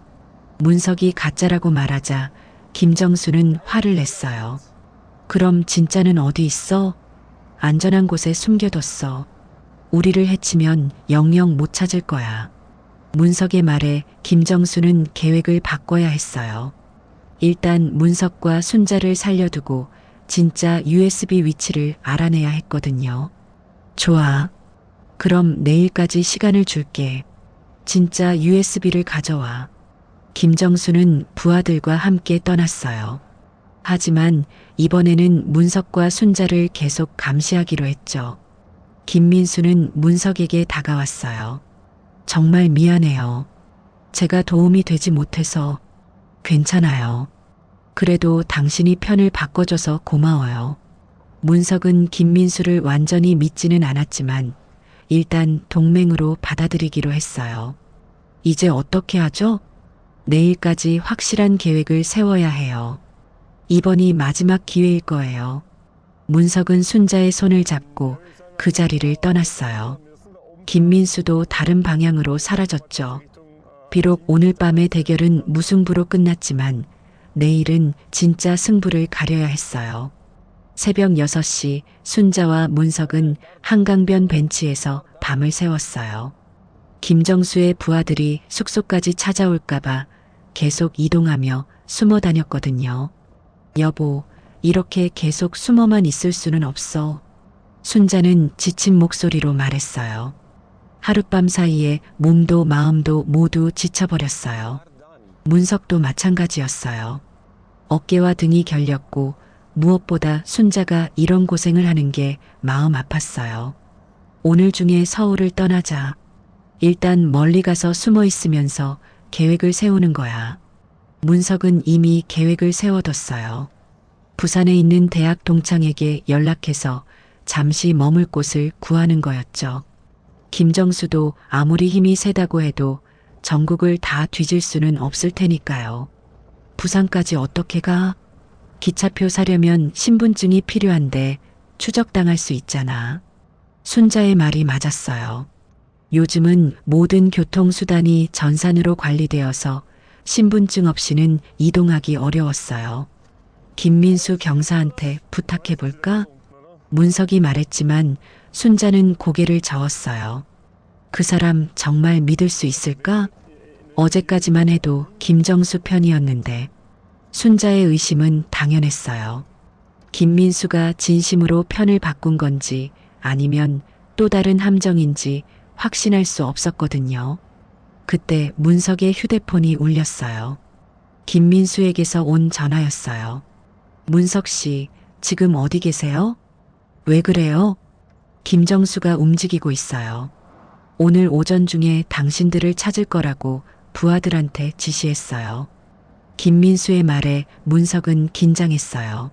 문석이 가짜라고 말하자 김정수는 화를 냈어요. 그럼 진짜는 어디 있어? 안전한 곳에 숨겨뒀어. 우리를 해치면 영영 못 찾을 거야. 문석의 말에 김정수는 계획을 바꿔야 했어요. 일단 문석과 순자를 살려두고 진짜 USB 위치를 알아내야 했거든요. 좋아. 그럼 내일까지 시간을 줄게. 진짜 USB를 가져와. 김정수는 부하들과 함께 떠났어요. 하지만 이번에는 문석과 순자를 계속 감시하기로 했죠. 김민수는 문석에게 다가왔어요. 정말 미안해요. 제가 도움이 되지 못해서. 괜찮아요. 그래도 당신이 편을 바꿔줘서 고마워요. 문석은 김민수를 완전히 믿지는 않았지만 일단 동맹으로 받아들이기로 했어요. 이제 어떻게 하죠? 내일까지 확실한 계획을 세워야 해요. 이번이 마지막 기회일 거예요. 문석은 순자의 손을 잡고 그 자리를 떠났어요. 김민수도 다른 방향으로 사라졌죠. 비록 오늘 밤의 대결은 무승부로 끝났지만 내일은 진짜 승부를 가려야 했어요. 새벽 6시 순자와 문석은 한강변 벤치에서 밤을 새웠어요. 김정수의 부하들이 숙소까지 찾아올까봐 계속 이동하며 숨어 다녔거든요. 여보, 이렇게 계속 숨어만 있을 수는 없어. 순자는 지친 목소리로 말했어요. 하룻밤 사이에 몸도 마음도 모두 지쳐버렸어요. 문석도 마찬가지였어요. 어깨와 등이 결렸고 무엇보다 순자가 이런 고생을 하는 게 마음 아팠어요. 오늘 중에 서울을 떠나자. 일단 멀리 가서 숨어 있으면서 계획을 세우는 거야. 문석은 이미 계획을 세워뒀어요. 부산에 있는 대학 동창에게 연락해서 잠시 머물 곳을 구하는 거였죠. 김정수도 아무리 힘이 세다고 해도 전국을 다 뒤질 수는 없을 테니까요. 부산까지 어떻게 가? 기차표 사려면 신분증이 필요한데 추적당할 수 있잖아. 순자의 말이 맞았어요. 요즘은 모든 교통수단이 전산으로 관리되어서 신분증 없이는 이동하기 어려웠어요. 김민수 경사한테 부탁해볼까? 문석이 말했지만 순자는 고개를 저었어요. 그 사람 정말 믿을 수 있을까? 어제까지만 해도 김정수 편이었는데 순자의 의심은 당연했어요. 김민수가 진심으로 편을 바꾼 건지 아니면 또 다른 함정인지 확신할 수 없었거든요. 그때 문석의 휴대폰이 울렸어요. 김민수에게서 온 전화였어요. 문석 씨, 지금 어디 계세요? 왜 그래요? 김정수가 움직이고 있어요. 오늘 오전 중에 당신들을 찾을 거라고 부하들한테 지시했어요. 김민수의 말에 문석은 긴장했어요.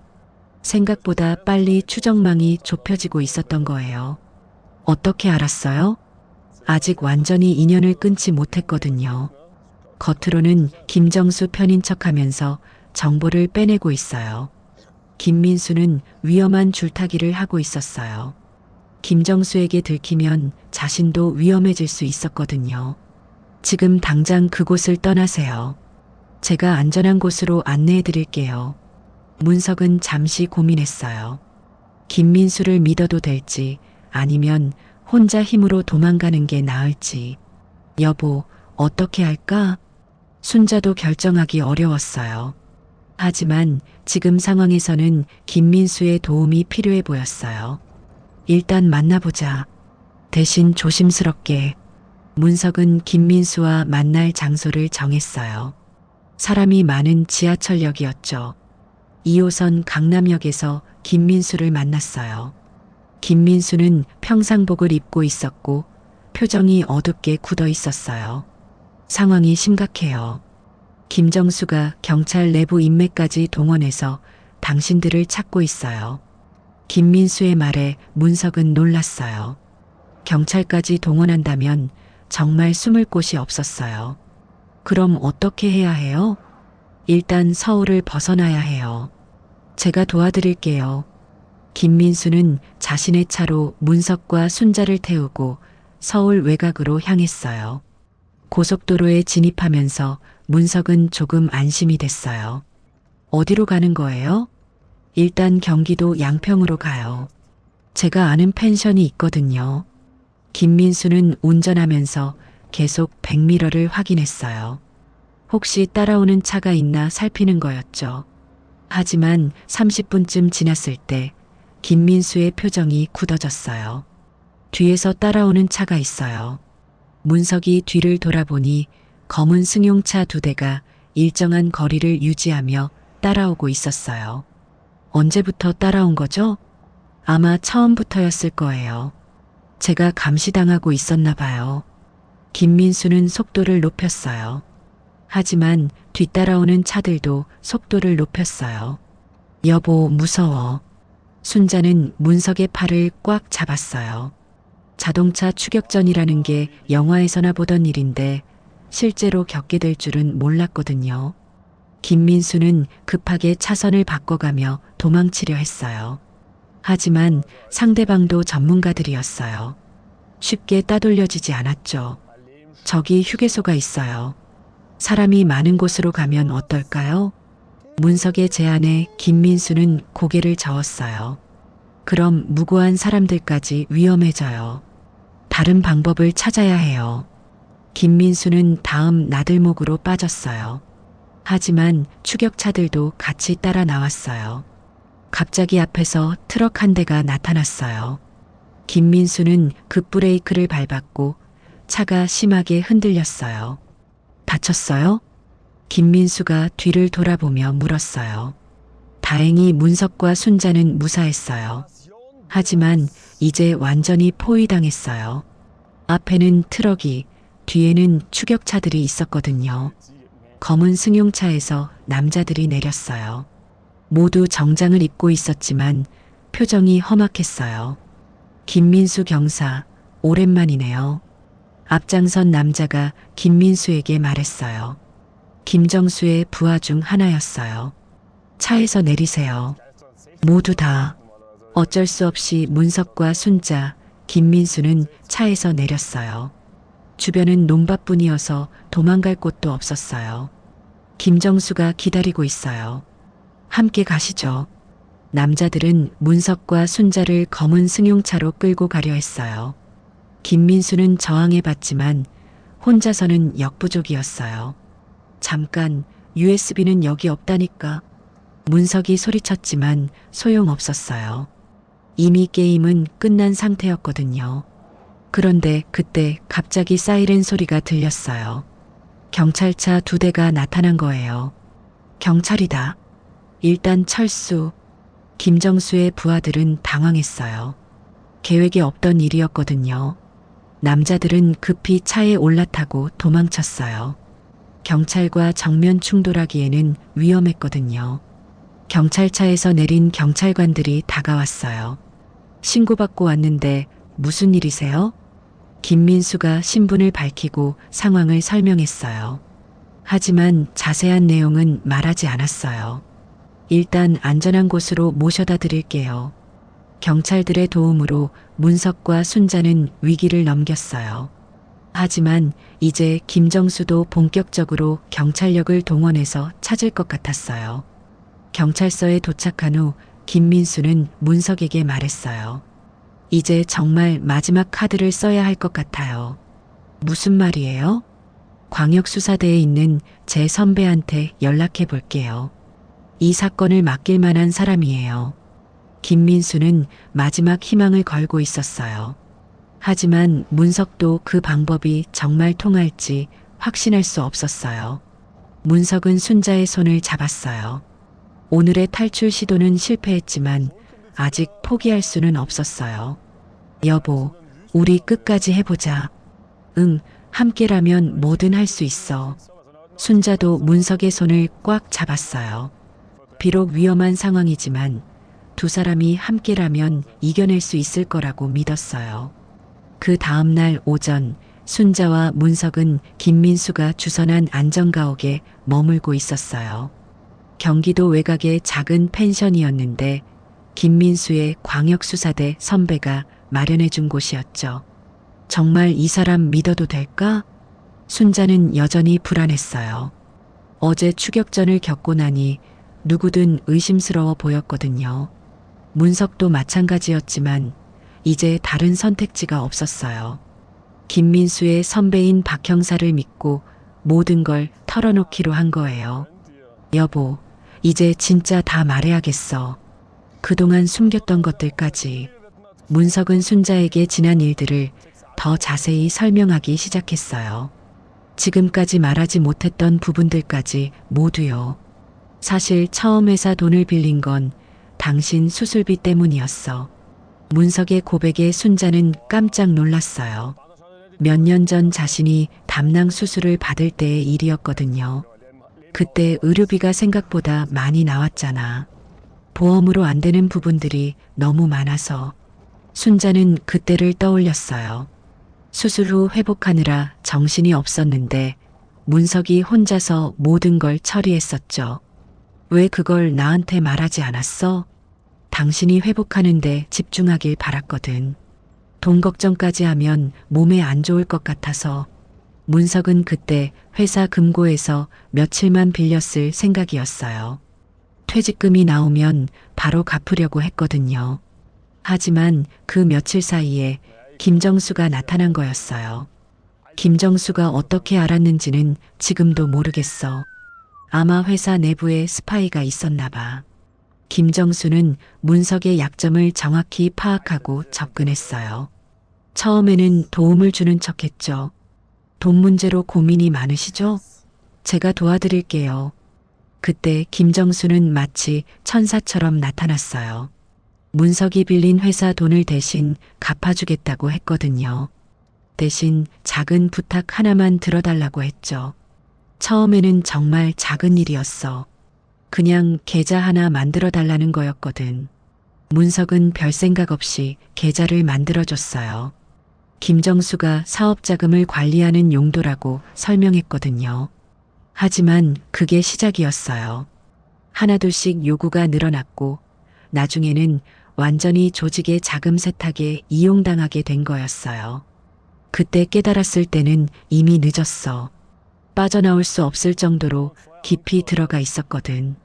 생각보다 빨리 추정망이 좁혀지고 있었던 거예요. 어떻게 알았어요? 아직 완전히 인연을 끊지 못했거든요. 겉으로는 김정수 편인 척하면서 정보를 빼내고 있어요. 김민수는 위험한 줄타기를 하고 있었어요. 김정수에게 들키면 자신도 위험해질 수 있었거든요. 지금 당장 그곳을 떠나세요. 제가 안전한 곳으로 안내해 드릴게요. 문석은 잠시 고민했어요. 김민수를 믿어도 될지 아니면 혼자 힘으로 도망가는 게 나을지. 여보, 어떻게 할까? 순자도 결정하기 어려웠어요. 하지만 지금 상황에서는 김민수의 도움이 필요해 보였어요. 일단 만나보자. 대신 조심스럽게. 문석은 김민수와 만날 장소를 정했어요. 사람이 많은 지하철역이었죠. 2호선 강남역에서 김민수를 만났어요. 김민수는 평상복을 입고 있었고 표정이 어둡게 굳어 있었어요. 상황이 심각해요. 김정수가 경찰 내부 인맥까지 동원해서 당신들을 찾고 있어요. 김민수의 말에 문석은 놀랐어요. 경찰까지 동원한다면 정말 숨을 곳이 없었어요. 그럼 어떻게 해야 해요? 일단 서울을 벗어나야 해요. 제가 도와드릴게요. 김민수는 자신의 차로 문석과 순자를 태우고 서울 외곽으로 향했어요. 고속도로에 진입하면서 문석은 조금 안심이 됐어요. 어디로 가는 거예요? 일단 경기도 양평으로 가요. 제가 아는 펜션이 있거든요. 김민수는 운전하면서 계속 백미러를 확인했어요. 혹시 따라오는 차가 있나 살피는 거였죠. 하지만 30분쯤 지났을 때 김민수의 표정이 굳어졌어요. 뒤에서 따라오는 차가 있어요. 문석이 뒤를 돌아보니 검은 승용차 2대가 일정한 거리를 유지하며 따라오고 있었어요. 언제부터 따라온 거죠? 아마 처음부터였을 거예요. 제가 감시당하고 있었나 봐요. 김민수는 속도를 높였어요. 하지만 뒤따라오는 차들도 속도를 높였어요. 여보, 무서워. 순자는 문석의 팔을 꽉 잡았어요. 자동차 추격전이라는 게 영화에서나 보던 일인데 실제로 겪게 될 줄은 몰랐거든요. 김민수는 급하게 차선을 바꿔가며 도망치려 했어요. 하지만 상대방도 전문가들이었어요. 쉽게 따돌려지지 않았죠. 저기 휴게소가 있어요. 사람이 많은 곳으로 가면 어떨까요? 문석의 제안에 김민수는 고개를 저었어요. 그럼 무고한 사람들까지 위험해져요. 다른 방법을 찾아야 해요. 김민수는 다음 나들목으로 빠졌어요. 하지만 추격차들도 같이 따라 나왔어요. 갑자기 앞에서 트럭 한 대가 나타났어요. 김민수는 급브레이크를 밟았고 차가 심하게 흔들렸어요. 다쳤어요? 김민수가 뒤를 돌아보며 물었어요. 다행히 문석과 순자는 무사했어요. 하지만 이제 완전히 포위당했어요. 앞에는 트럭이, 뒤에는 추격차들이 있었거든요. 검은 승용차에서 남자들이 내렸어요. 모두 정장을 입고 있었지만 표정이 험악했어요. 김민수 경사, 오랜만이네요. 앞장선 남자가 김민수에게 말했어요. 김정수의 부하 중 하나였어요. 차에서 내리세요. 모두 다. 어쩔 수 없이 문석과 순자, 김민수는 차에서 내렸어요. 주변은 논밭뿐이어서 도망갈 곳도 없었어요. 김정수가 기다리고 있어요. 함께 가시죠. 남자들은 문석과 순자를 검은 승용차로 끌고 가려 했어요. 김민수는 저항해봤지만 혼자서는 역부족이었어요. 잠깐, USB는 여기 없다니까. 문석이 소리쳤지만 소용없었어요. 이미 게임은 끝난 상태였거든요. 그런데 그때 갑자기 사이렌 소리가 들렸어요. 경찰차 2대가 나타난 거예요. 경찰이다. 일단 철수. 김정수의 부하들은 당황했어요. 계획에 없던 일이었거든요. 남자들은 급히 차에 올라타고 도망쳤어요. 경찰과 정면 충돌하기에는 위험했거든요. 경찰차에서 내린 경찰관들이 다가왔어요. 신고받고 왔는데 무슨 일이세요? 김민수가 신분을 밝히고 상황을 설명했어요. 하지만 자세한 내용은 말하지 않았어요. 일단 안전한 곳으로 모셔다 드릴게요. 경찰들의 도움으로 문석과 순자는 위기를 넘겼어요. 하지만 이제 김정수도 본격적으로 경찰력을 동원해서 찾을 것 같았어요. 경찰서에 도착한 후 김민수는 문석에게 말했어요. 이제 정말 마지막 카드를 써야 할 것 같아요. 무슨 말이에요? 광역수사대에 있는 제 선배한테 연락해 볼게요. 이 사건을 맡길 만한 사람이에요. 김민수는 마지막 희망을 걸고 있었어요. 하지만 문석도 그 방법이 정말 통할지 확신할 수 없었어요. 문석은 순자의 손을 잡았어요. 오늘의 탈출 시도는 실패했지만 아직 포기할 수는 없었어요. 여보, 우리 끝까지 해보자. 응, 함께라면 뭐든 할 수 있어. 순자도 문석의 손을 꽉 잡았어요. 비록 위험한 상황이지만 두 사람이 함께라면 이겨낼 수 있을 거라고 믿었어요. 그 다음날 오전, 순자와 문석은 김민수가 주선한 안전가옥에 머물고 있었어요. 경기도 외곽의 작은 펜션이었는데 김민수의 광역수사대 선배가 마련해준 곳이었죠. 정말 이 사람 믿어도 될까? 순자는 여전히 불안했어요. 어제 추격전을 겪고 나니 누구든 의심스러워 보였거든요. 문석도 마찬가지였지만 이제 다른 선택지가 없었어요. 김민수의 선배인 박 형사를 믿고 모든 걸 털어놓기로 한 거예요. 여보, 이제 진짜 다 말해야겠어. 그동안 숨겼던 것들까지. 문석은 순자에게 지난 일들을 더 자세히 설명하기 시작했어요. 지금까지 말하지 못했던 부분들까지 모두요. 사실 처음 회사 돈을 빌린 건 당신 수술비 때문이었어. 문석의 고백에 순자는 깜짝 놀랐어요. 몇 년 전 자신이 담낭 수술을 받을 때의 일이었거든요. 그때 의료비가 생각보다 많이 나왔잖아. 보험으로 안 되는 부분들이 너무 많아서. 순자는 그때를 떠올렸어요. 수술 후 회복하느라 정신이 없었는데 문석이 혼자서 모든 걸 처리했었죠. 왜 그걸 나한테 말하지 않았어? 당신이 회복하는데 집중하길 바랐거든. 돈 걱정까지 하면 몸에 안 좋을 것 같아서. 문석은 그때 회사 금고에서 며칠만 빌렸을 생각이었어요. 퇴직금이 나오면 바로 갚으려고 했거든요. 하지만 그 며칠 사이에 김정수가 나타난 거였어요. 김정수가 어떻게 알았는지는 지금도 모르겠어. 아마 회사 내부에 스파이가 있었나 봐. 김정수는 문석의 약점을 정확히 파악하고 접근했어요. 처음에는 도움을 주는 척했죠. 돈 문제로 고민이 많으시죠? 제가 도와드릴게요. 그때 김정수는 마치 천사처럼 나타났어요. 문석이 빌린 회사 돈을 대신 갚아주겠다고 했거든요. 대신 작은 부탁 하나만 들어달라고 했죠. 처음에는 정말 작은 일이었어. 그냥 계좌 하나 만들어 달라는 거였거든. 문석은 별 생각 없이 계좌를 만들어줬어요. 김정수가 사업 자금을 관리하는 용도라고 설명했거든요. 하지만 그게 시작이었어요. 하나둘씩 요구가 늘어났고 나중에는 완전히 조직의 자금 세탁에 이용당하게 된 거였어요. 그때 깨달았을 때는 이미 늦었어. 빠져나올 수 없을 정도로 깊이 들어가 있었거든.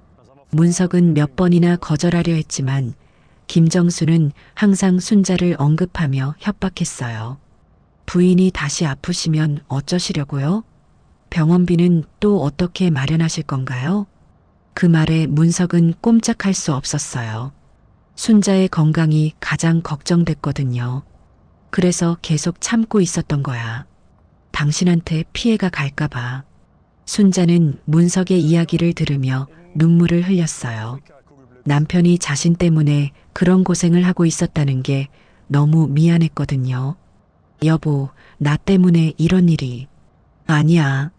문석은 몇 번이나 거절하려 했지만 김정수는 항상 순자를 언급하며 협박했어요. 부인이 다시 아프시면 어쩌시려고요? 병원비는 또 어떻게 마련하실 건가요? 그 말에 문석은 꼼짝할 수 없었어요. 순자의 건강이 가장 걱정됐거든요. 그래서 계속 참고 있었던 거야. 당신한테 피해가 갈까봐. 순자는 문석의 이야기를 들으며 눈물을 흘렸어요. 남편이 자신 때문에 그런 고생을 하고 있었다는 게 너무 미안했거든요. 여보, 나 때문에 이런 일이. 아니야.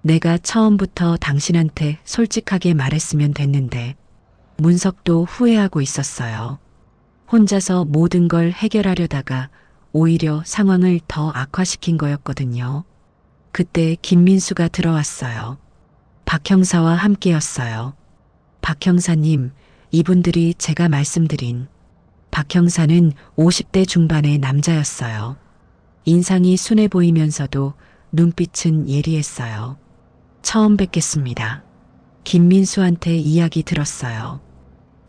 내가 처음부터 당신한테 솔직하게 말했으면 됐는데. 문석도 후회하고 있었어요. 혼자서 모든 걸 해결하려다가 오히려 상황을 더 악화시킨 거였거든요. 그때 김민수가 들어왔어요. 박 형사와 함께였어요. 박 형사님, 이분들이 제가 말씀드린. 박 형사는 50대 중반의 남자였어요. 인상이 순해 보이면서도 눈빛은 예리했어요. 처음 뵙겠습니다. 김민수한테 이야기 들었어요.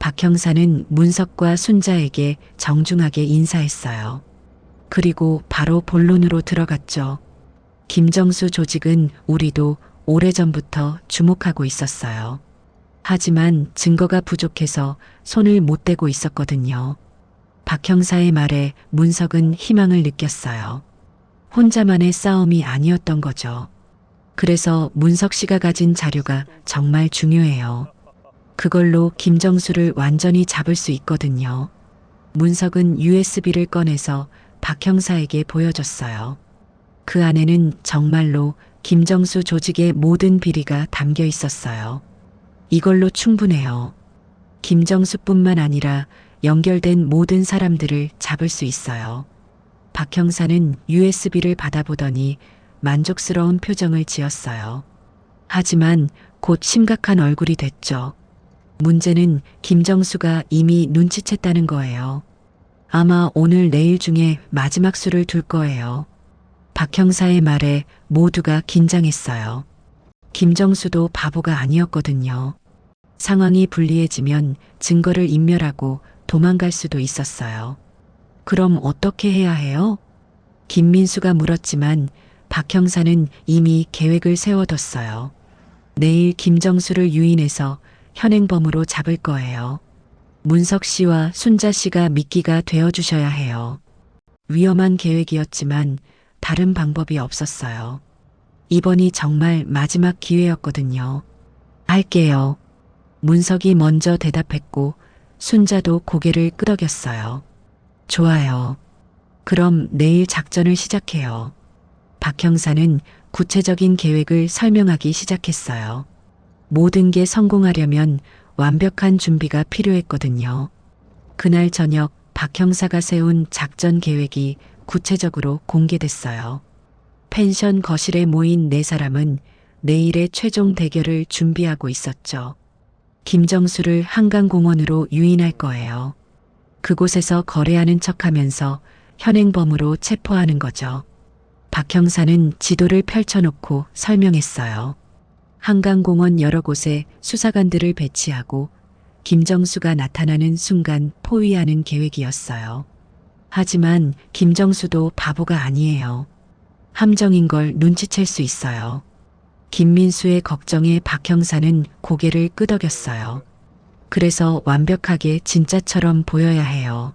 박 형사는 문석과 순자에게 정중하게 인사했어요. 그리고 바로 본론으로 들어갔죠. 김정수 조직은 우리도 오래전부터 주목하고 있었어요. 하지만 증거가 부족해서 손을 못 대고 있었거든요. 박 형사의 말에 문석은 희망을 느꼈어요. 혼자만의 싸움이 아니었던 거죠. 그래서 문석 씨가 가진 자료가 정말 중요해요. 그걸로 김정수를 완전히 잡을 수 있거든요. 문석은 USB를 꺼내서 박 형사에게 보여줬어요. 그 안에는 정말로 김정수 조직의 모든 비리가 담겨 있었어요. 이걸로 충분해요. 김정수뿐만 아니라 연결된 모든 사람들을 잡을 수 있어요. 박 형사는 USB를 받아보더니 만족스러운 표정을 지었어요. 하지만 곧 심각한 얼굴이 됐죠. 문제는 김정수가 이미 눈치챘다는 거예요. 아마 오늘 내일 중에 마지막 수를 둘 거예요. 박 형사의 말에 모두가 긴장했어요. 김정수도 바보가 아니었거든요. 상황이 불리해지면 증거를 인멸하고 도망갈 수도 있었어요. 그럼 어떻게 해야 해요? 김민수가 물었지만 박 형사는 이미 계획을 세워뒀어요. 내일 김정수를 유인해서 현행범으로 잡을 거예요. 문석 씨와 순자 씨가 미끼가 되어주셔야 해요. 위험한 계획이었지만 다른 방법이 없었어요. 이번이 정말 마지막 기회였거든요. 할게요. 문석이 먼저 대답했고 순자도 고개를 끄덕였어요. 좋아요. 그럼 내일 작전을 시작해요. 박 형사는 구체적인 계획을 설명하기 시작했어요. 모든 게 성공하려면 완벽한 준비가 필요했거든요. 그날 저녁 박 형사가 세운 작전 계획이 구체적으로 공개됐어요. 펜션 거실에 모인 네 사람은 내일의 최종 대결을 준비하고 있었죠. 김정수를 한강공원으로 유인할 거예요. 그곳에서 거래하는 척하면서 현행범으로 체포하는 거죠. 박 형사는 지도를 펼쳐놓고 설명했어요. 한강공원 여러 곳에 수사관들을 배치하고 김정수가 나타나는 순간 포위하는 계획이었어요. 하지만 김정수도 바보가 아니에요. 함정인 걸 눈치챌 수 있어요. 김민수의 걱정에 박 형사는 고개를 끄덕였어요. 그래서 완벽하게 진짜처럼 보여야 해요.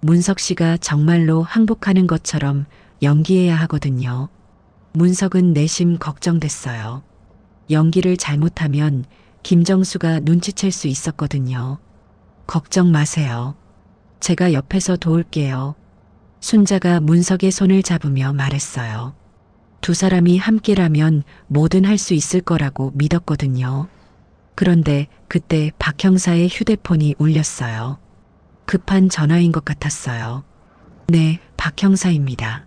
문석 씨가 정말로 항복하는 것처럼 연기해야 하거든요. 문석은 내심 걱정됐어요. 연기를 잘못하면 김정수가 눈치챌 수 있었거든요. 걱정 마세요. 제가 옆에서 도울게요. 순자가 문석의 손을 잡으며 말했어요. 두 사람이 함께라면 뭐든 할 수 있을 거라고 믿었거든요. 그런데 그때 박 형사의 휴대폰이 울렸어요. 급한 전화인 것 같았어요. 네, 박 형사입니다.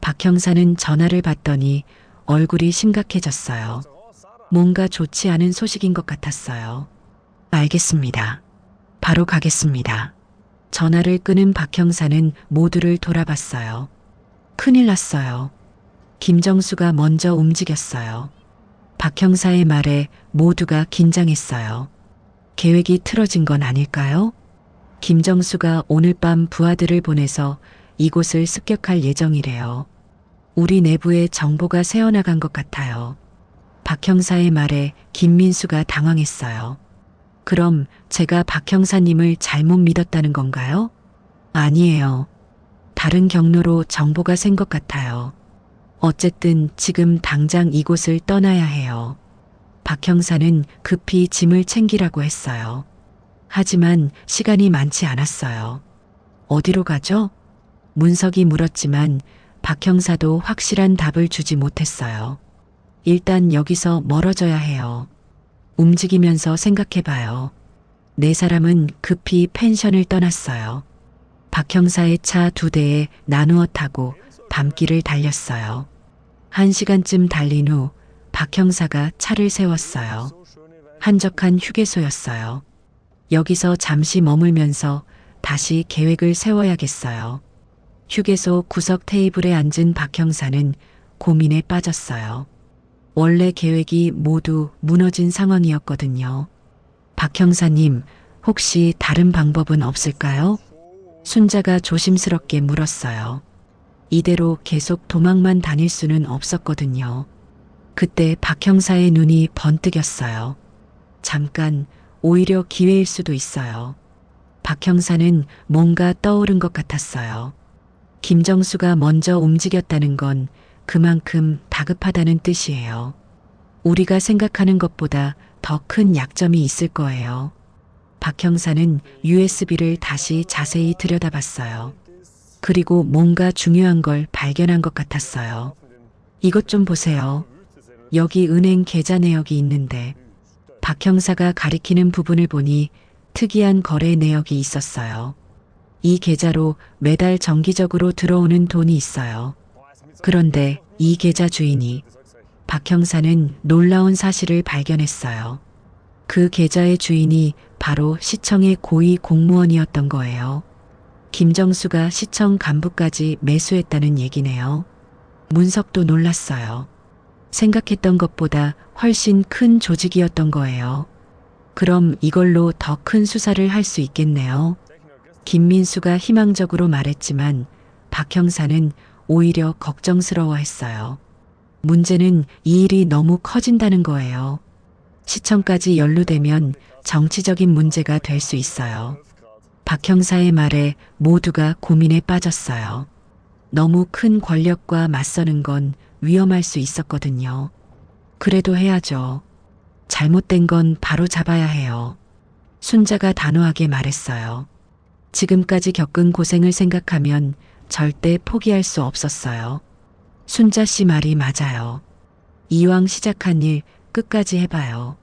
박 형사는 전화를 받더니 얼굴이 심각해졌어요. 뭔가 좋지 않은 소식인 것 같았어요. 알겠습니다. 바로 가겠습니다. 전화를 끊은 박 형사는 모두를 돌아봤어요. 큰일 났어요. 김정수가 먼저 움직였어요. 박 형사의 말에 모두가 긴장했어요. 계획이 틀어진 건 아닐까요? 김정수가 오늘 밤 부하들을 보내서 이곳을 습격할 예정이래요. 우리 내부에 정보가 새어나간 것 같아요. 박 형사의 말에 김민수가 당황했어요. 그럼 제가 박 형사님을 잘못 믿었다는 건가요? 아니에요. 다른 경로로 정보가 샌 것 같아요. 어쨌든 지금 당장 이곳을 떠나야 해요. 박 형사는 급히 짐을 챙기라고 했어요. 하지만 시간이 많지 않았어요. 어디로 가죠? 문석이 물었지만 박 형사도 확실한 답을 주지 못했어요. 일단 여기서 멀어져야 해요. 움직이면서 생각해봐요. 네 사람은 급히 펜션을 떠났어요. 박 형사의 차 2대에 나누어 타고 밤길을 달렸어요. 1시간쯤 달린 후 박 형사가 차를 세웠어요. 한적한 휴게소였어요. 여기서 잠시 머물면서 다시 계획을 세워야겠어요. 휴게소 구석 테이블에 앉은 박 형사는 고민에 빠졌어요. 원래 계획이 모두 무너진 상황이었거든요. 박 형사님, 혹시 다른 방법은 없을까요? 순자가 조심스럽게 물었어요. 이대로 계속 도망만 다닐 수는 없었거든요. 그때 박 형사의 눈이 번뜩였어요. 잠깐, 오히려 기회일 수도 있어요. 박 형사는 뭔가 떠오른 것 같았어요. 김정수가 먼저 움직였다는 건 그만큼 다급하다는 뜻이에요. 우리가 생각하는 것보다 더 큰 약점이 있을 거예요. 박 형사는 USB를 다시 자세히 들여다봤어요. 그리고 뭔가 중요한 걸 발견한 것 같았어요. 이것 좀 보세요. 여기 은행 계좌 내역이 있는데 박 형사가 가리키는 부분을 보니 특이한 거래 내역이 있었어요. 이 계좌로 매달 정기적으로 들어오는 돈이 있어요. 그런데 이 계좌 주인이 박 형사는 놀라운 사실을 발견했어요. 그 계좌의 주인이 바로 시청의 고위 공무원이었던 거예요. 김정수가 시청 간부까지 매수했다는 얘기네요. 문석도 놀랐어요. 생각했던 것보다 훨씬 큰 조직이었던 거예요. 그럼 이걸로 더 큰 수사를 할 수 있겠네요. 김민수가 희망적으로 말했지만 박 형사는 오히려 걱정스러워했어요. 문제는 이 일이 너무 커진다는 거예요. 시청까지 연루되면 정치적인 문제가 될 수 있어요. 박 형사의 말에 모두가 고민에 빠졌어요. 너무 큰 권력과 맞서는 건 위험할 수 있었거든요. 그래도 해야죠. 잘못된 건 바로 잡아야 해요. 순자가 단호하게 말했어요. 지금까지 겪은 고생을 생각하면 절대 포기할 수 없었어요. 순자 씨 말이 맞아요. 이왕 시작한 일 끝까지 해봐요.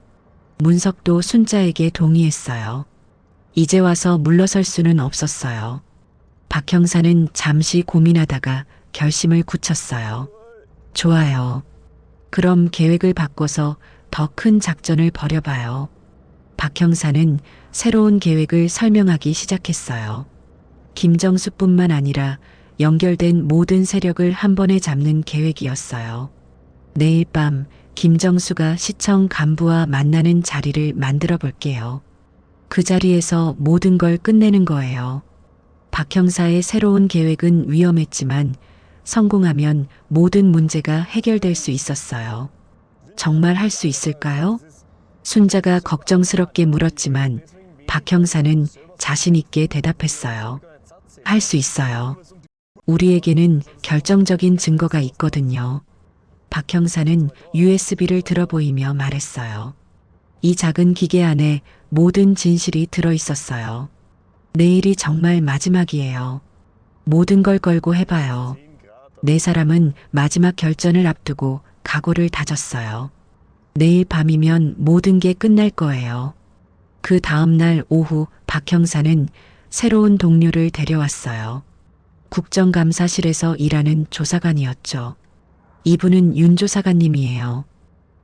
문석도 순자에게 동의했어요. 이제 와서 물러설 수는 없었어요. 박 형사는 잠시 고민하다가 결심을 굳혔어요. 좋아요. 그럼 계획을 바꿔서 더 큰 작전을 벌여봐요. 박 형사는 새로운 계획을 설명하기 시작했어요. 김정수뿐만 아니라 연결된 모든 세력을 한 번에 잡는 계획이었어요. 내일 밤 김정수가 시청 간부와 만나는 자리를 만들어 볼게요. 그 자리에서 모든 걸 끝내는 거예요. 박 형사의 새로운 계획은 위험했지만 성공하면 모든 문제가 해결될 수 있었어요. 정말 할 수 있을까요? 순자가 걱정스럽게 물었지만 박 형사는 자신 있게 대답했어요. 할 수 있어요. 우리에게는 결정적인 증거가 있거든요. 박 형사는 USB를 들어 보이며 말했어요. 이 작은 기계 안에 모든 진실이 들어 있었어요. 내일이 정말 마지막이에요. 모든 걸 걸고 해봐요. 네 사람은 마지막 결전을 앞두고 각오를 다졌어요. 내일 밤이면 모든 게 끝날 거예요. 그 다음 날 오후 박 형사는 새로운 동료를 데려왔어요. 국정감사실에서 일하는 조사관이었죠. 이분은 윤 조사관님이에요.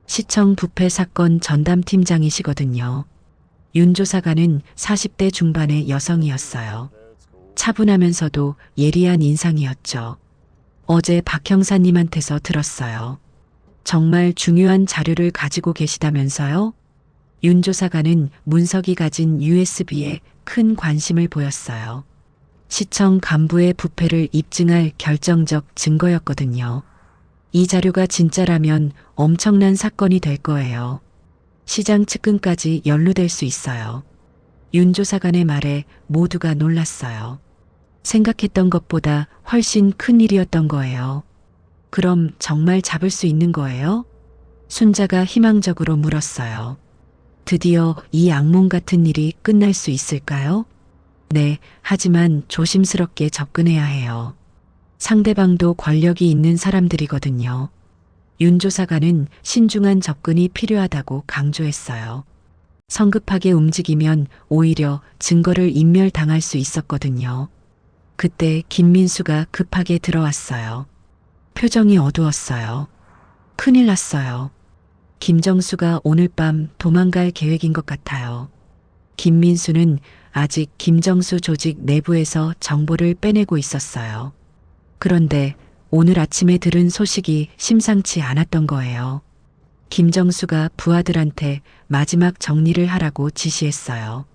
시청 부패 사건 전담팀장이시거든요. 윤 조사관은 40대 중반의 여성이었어요. 차분하면서도 예리한 인상이었죠. 어제 박 형사님한테서 들었어요. 정말 중요한 자료를 가지고 계시다면서요? 윤 조사관은 문석이 가진 USB에 큰 관심을 보였어요. 시청 간부의 부패를 입증할 결정적 증거였거든요. 이 자료가 진짜라면 엄청난 사건이 될 거예요. 시장 측근까지 연루될 수 있어요. 윤 조사관의 말에 모두가 놀랐어요. 생각했던 것보다 훨씬 큰 일이었던 거예요. 그럼 정말 잡을 수 있는 거예요? 순자가 희망적으로 물었어요. 드디어 이 악몽 같은 일이 끝날 수 있을까요? 네, 하지만 조심스럽게 접근해야 해요. 상대방도 권력이 있는 사람들이거든요. 윤 조사관은 신중한 접근이 필요하다고 강조했어요. 성급하게 움직이면 오히려 증거를 인멸당할 수 있었거든요. 그때 김민수가 급하게 들어왔어요. 표정이 어두웠어요. 큰일 났어요. 김정수가 오늘 밤 도망갈 계획인 것 같아요. 김민수는 아직 김정수 조직 내부에서 정보를 빼내고 있었어요. 그런데 오늘 아침에 들은 소식이 심상치 않았던 거예요. 김정수가 부하들한테 마지막 정리를 하라고 지시했어요.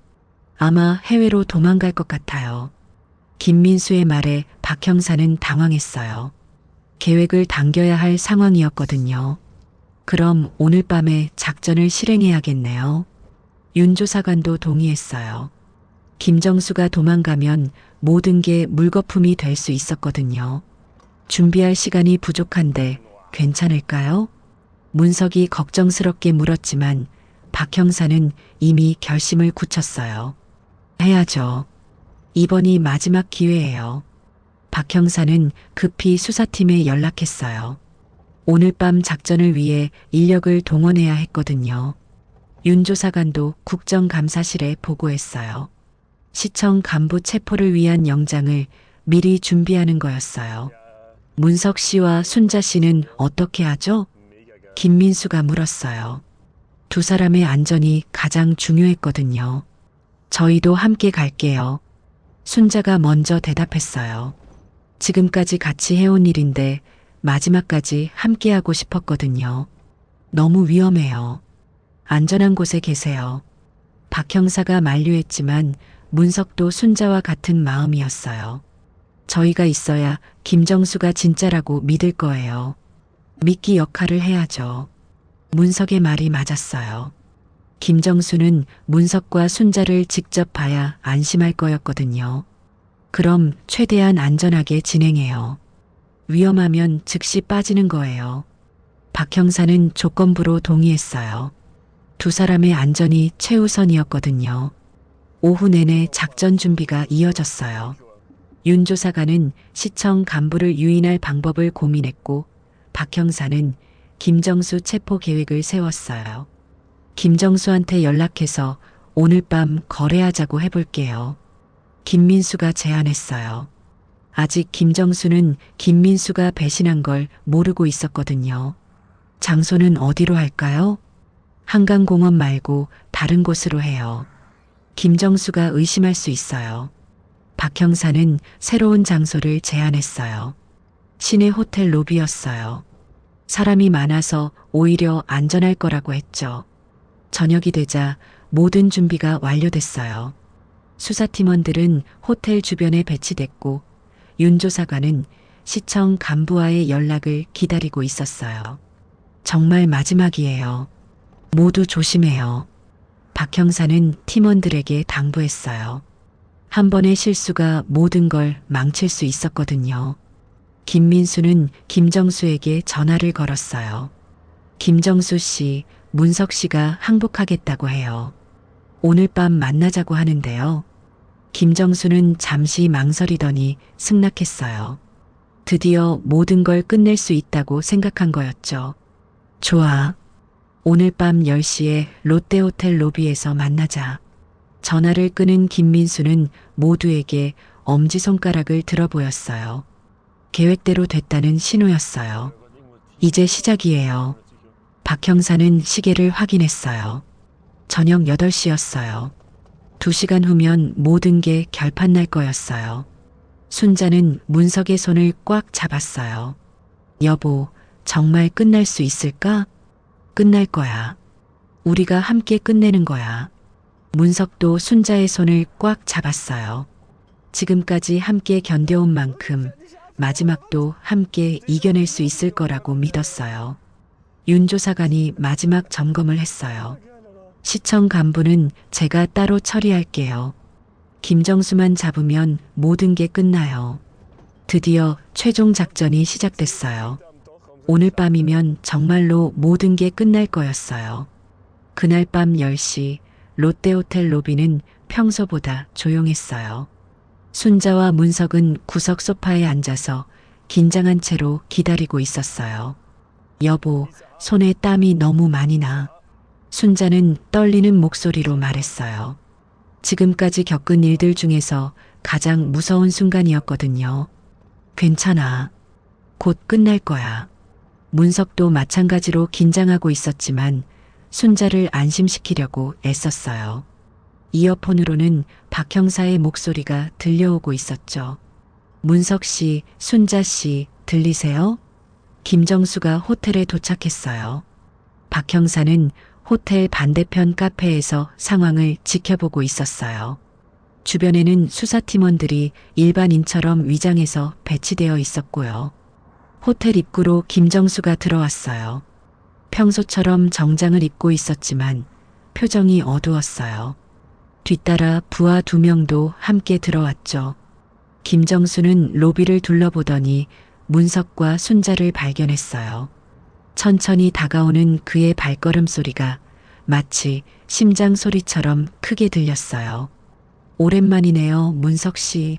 아마 해외로 도망갈 것 같아요. 김민수의 말에 박 형사는 당황했어요. 계획을 당겨야 할 상황이었거든요. 그럼 오늘 밤에 작전을 실행해야겠네요. 윤 조사관도 동의했어요. 김정수가 도망가면 모든 게 물거품이 될 수 있었거든요. 준비할 시간이 부족한데 괜찮을까요? 문석이 걱정스럽게 물었지만 박 형사는 이미 결심을 굳혔어요. 해야죠. 이번이 마지막 기회예요. 박 형사는 급히 수사팀에 연락했어요. 오늘 밤 작전을 위해 인력을 동원해야 했거든요. 윤 조사관도 국정감사실에 보고했어요. 시청 간부 체포를 위한 영장을 미리 준비하는 거였어요. 문석 씨와 순자 씨는 어떻게 하죠? 김민수가 물었어요. 두 사람의 안전이 가장 중요했거든요. 저희도 함께 갈게요. 순자가 먼저 대답했어요. 지금까지 같이 해온 일인데 마지막까지 함께하고 싶었거든요. 너무 위험해요. 안전한 곳에 계세요. 박 형사가 만류했지만 문석도 순자와 같은 마음이었어요. 저희가 있어야 김정수가 진짜라고 믿을 거예요. 미끼 역할을 해야죠. 문석의 말이 맞았어요. 김정수는 문석과 순자를 직접 봐야 안심할 거였거든요. 그럼 최대한 안전하게 진행해요. 위험하면 즉시 빠지는 거예요. 박 형사는 조건부로 동의했어요. 두 사람의 안전이 최우선이었거든요. 오후 내내 작전 준비가 이어졌어요. 윤 조사관은 시청 간부를 유인할 방법을 고민했고 박 형사는 김정수 체포 계획을 세웠어요. 김정수한테 연락해서 오늘 밤 거래하자고 해볼게요. 김민수가 제안했어요. 아직 김정수는 김민수가 배신한 걸 모르고 있었거든요. 장소는 어디로 할까요? 한강공원 말고 다른 곳으로 해요. 김정수가 의심할 수 있어요. 박 형사는 새로운 장소를 제안했어요. 시내 호텔 로비였어요. 사람이 많아서 오히려 안전할 거라고 했죠. 저녁이 되자 모든 준비가 완료됐어요. 수사팀원들은 호텔 주변에 배치됐고 윤 조사관은 시청 간부와의 연락을 기다리고 있었어요. 정말 마지막이에요. 모두 조심해요. 박 형사는 팀원들에게 당부했어요. 한 번의 실수가 모든 걸 망칠 수 있었거든요. 김민수는 김정수에게 전화를 걸었어요. 김정수 씨, 문석 씨가 항복하겠다고 해요. 오늘 밤 만나자고 하는데요. 김정수는 잠시 망설이더니 승낙했어요. 드디어 모든 걸 끝낼 수 있다고 생각한 거였죠. 좋아. 오늘 밤 10시에 롯데호텔 로비에서 만나자. 전화를 끊은 김민수는 모두에게 엄지손가락을 들어 보였어요. 계획대로 됐다는 신호였어요. 이제 시작이에요. 박 형사는 시계를 확인했어요. 저녁 8시였어요. 2시간 후면 모든 게 결판 날 거였어요. 순자는 문석의 손을 꽉 잡았어요. 여보, 정말 끝날 수 있을까? 끝날 거야. 우리가 함께 끝내는 거야. 문석도 순자의 손을 꽉 잡았어요. 지금까지 함께 견뎌온 만큼 마지막도 함께 이겨낼 수 있을 거라고 믿었어요. 윤 조사관이 마지막 점검을 했어요. 시청 간부는 제가 따로 처리할게요. 김정수만 잡으면 모든 게 끝나요. 드디어 최종 작전이 시작됐어요. 오늘 밤이면 정말로 모든 게 끝날 거였어요. 그날 밤 10시 롯데호텔 로비는 평소보다 조용했어요. 순자와 문석은 구석 소파에 앉아서 긴장한 채로 기다리고 있었어요. 여보, 손에 땀이 너무 많이 나. 순자는 떨리는 목소리로 말했어요. 지금까지 겪은 일들 중에서 가장 무서운 순간이었거든요. 괜찮아. 곧 끝날 거야. 문석도 마찬가지로 긴장하고 있었지만 순자를 안심시키려고 애썼어요. 이어폰으로는 박 형사의 목소리가 들려오고 있었죠. 문석 씨, 순자 씨, 들리세요? 김정수가 호텔에 도착했어요. 박 형사는 호텔 반대편 카페에서 상황을 지켜보고 있었어요. 주변에는 수사팀원들이 일반인처럼 위장해서 배치되어 있었고요. 호텔 입구로 김정수가 들어왔어요. 평소처럼 정장을 입고 있었지만 표정이 어두웠어요. 뒤따라 부하 2명도 함께 들어왔죠. 김정수는 로비를 둘러보더니 문석과 순자를 발견했어요. 천천히 다가오는 그의 발걸음 소리가 마치 심장 소리처럼 크게 들렸어요. 오랜만이네요, 문석 씨.